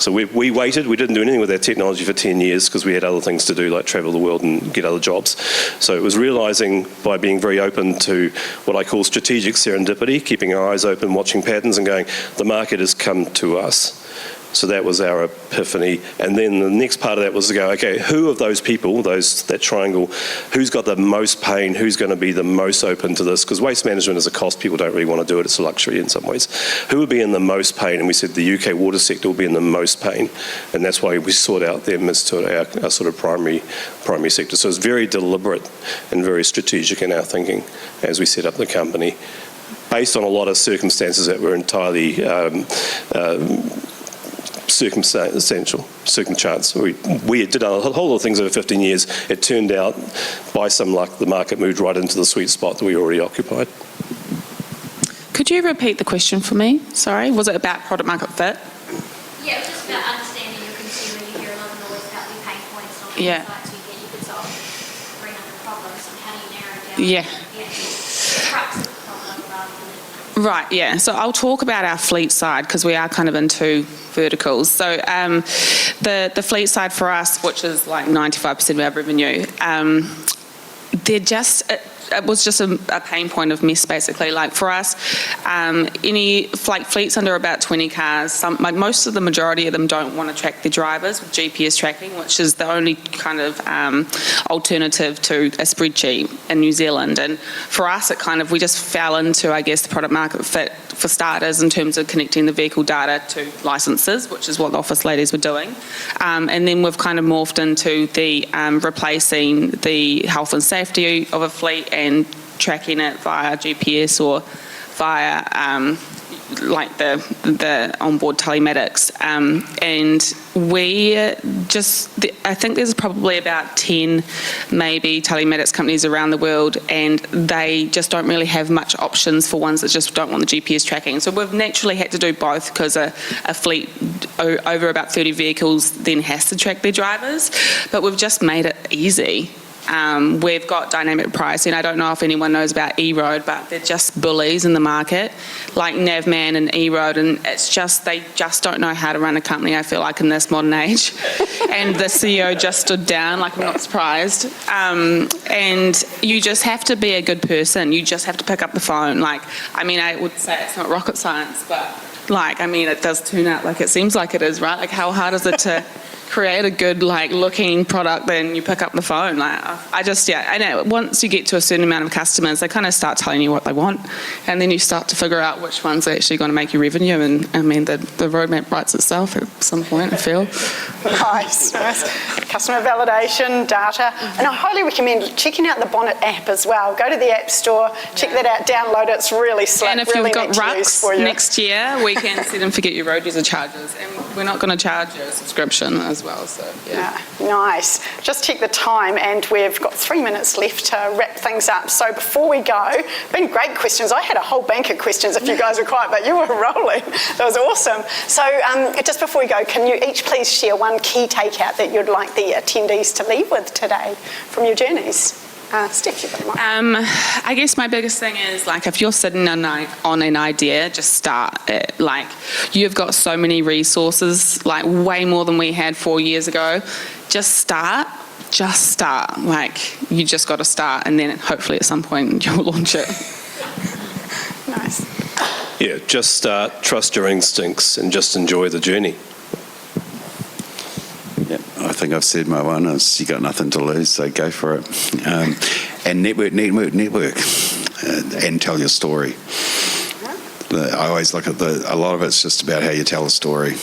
So we waited. We didn't do anything with our technology for 10 years because we had other things to do, like travel the world and get other jobs. So it was realising by being very open to what I call strategic serendipity, keeping our eyes open, watching patterns and going, the market has come to us. So that was our epiphany. And then the next part of that was to go, okay, who of those people, that triangle, who's got the most pain, who's going to be the most open to this? Because waste management is a cost. People don't really want to do it. It's a luxury in some ways. Who would be in the most pain? And we said the UK water sector will be in the most pain. And that's why we sought out them as to our sort of primary sector. So it's very deliberate and very strategic in our thinking as we set up the company, based on a lot of circumstances that were entirely circumstance. We did a whole lot of things over 15 years. It turned out, by some luck, the market moved right into the sweet spot that we already occupied. Could you repeat the question for me? Sorry, was it about product market fit? Yeah, it was just about understanding your consumer. You hear a lot of noise about the insights you could solve 300 problems, and how do you narrow down the crux of the problem rather than... Right, yeah. So I'll talk about our fleet side because we are kind of in two verticals. So the fleet side for us, which is like 95% of our revenue, it was just a pain point of mess, basically. Like for us, any fleets under about 20 cars, most of the majority of them don't want to track their drivers with GPS tracking, which is the only kind of alternative to a spreadsheet in New Zealand. And for us, we just fell into, I guess, the product market fit for starters in terms of connecting the vehicle data to licenses, which is what the office ladies were doing. And then we've kind of morphed into the replacing the health and safety of a fleet and tracking it via GPS or via like the onboard telematics. And we just, I think there's probably about 10 maybe telematics companies around the world, and they just don't really have much options for ones that just don't want the GPS tracking. So we've naturally had to do both because a fleet over about 30 vehicles then has to track their drivers, but we've just made it easy. We've got dynamic pricing. I don't know if anyone knows about eRoad, but they're just bullies in the market, like Navman and eRoad, and it's just, they just don't know how to run a company, I feel like, in this modern age. And the CEO just stood down, like, I'm not surprised. And you just have to be a good person. You just have to pick up the phone. Like, I mean, I would say it's not rocket science, but, like, I mean, it does turn out like it seems like it is, right? Like, how hard is it to create a good, like, looking product, then you pick up the phone? Like, I just, yeah, I know once you get to a certain amount of customers, they kind of start telling you what they want, and then you start to figure out which ones are actually going to make you revenue, and I mean, the roadmap writes itself at some point, I feel. Nice. Customer validation, data, and I highly recommend checking out the Bonnet app as well. Go to the App Store, check that out, download it, it's really slick. And if really you've got rucks next year, we can set and forget your road user charges, and we're not going to charge you a subscription as well, so yeah. Nice. Just check the time, and we've got 3 minutes left to wrap things up. So before we go, been great questions. I had a whole bank of questions if you guys were quiet, but you were rolling. That was awesome. So just before we go, can you each please share one key takeout that you'd like the attendees to leave with today from your journeys? Steph, you've got a mic. I guess my biggest thing is, like, if you're sitting on an idea, just start it. Like, you've got so many resources, like way more than we had 4 years ago. Just start. Like, you just got to start, and then hopefully at some point you'll launch it. Nice. Yeah, just start, trust your instincts, and just enjoy the journey. Yeah, I think I've said my one is you got nothing to lose, so go for it. And network, and tell your story. I always look at a lot of it's just about how you tell a story.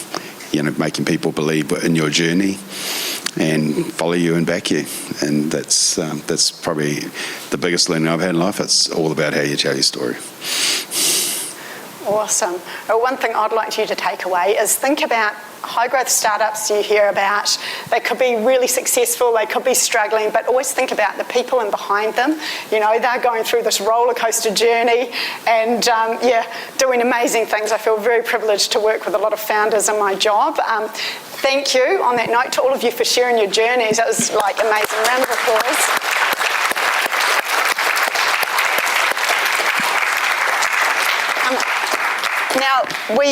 You know, making people believe in your journey and follow you and back you. And that's probably the biggest learning I've had in life. It's all about how you tell your story. Awesome. Well, one thing I'd like you to take away is think about high-growth startups you hear about. They could be really successful, they could be struggling, but always think about the people and behind them. You know, they're going through this roller coaster journey and, doing amazing things. I feel very privileged to work with a lot of founders in my job. Thank you, on that note, to all of you for sharing your journeys. That was, like, amazing. Round of applause. Now, we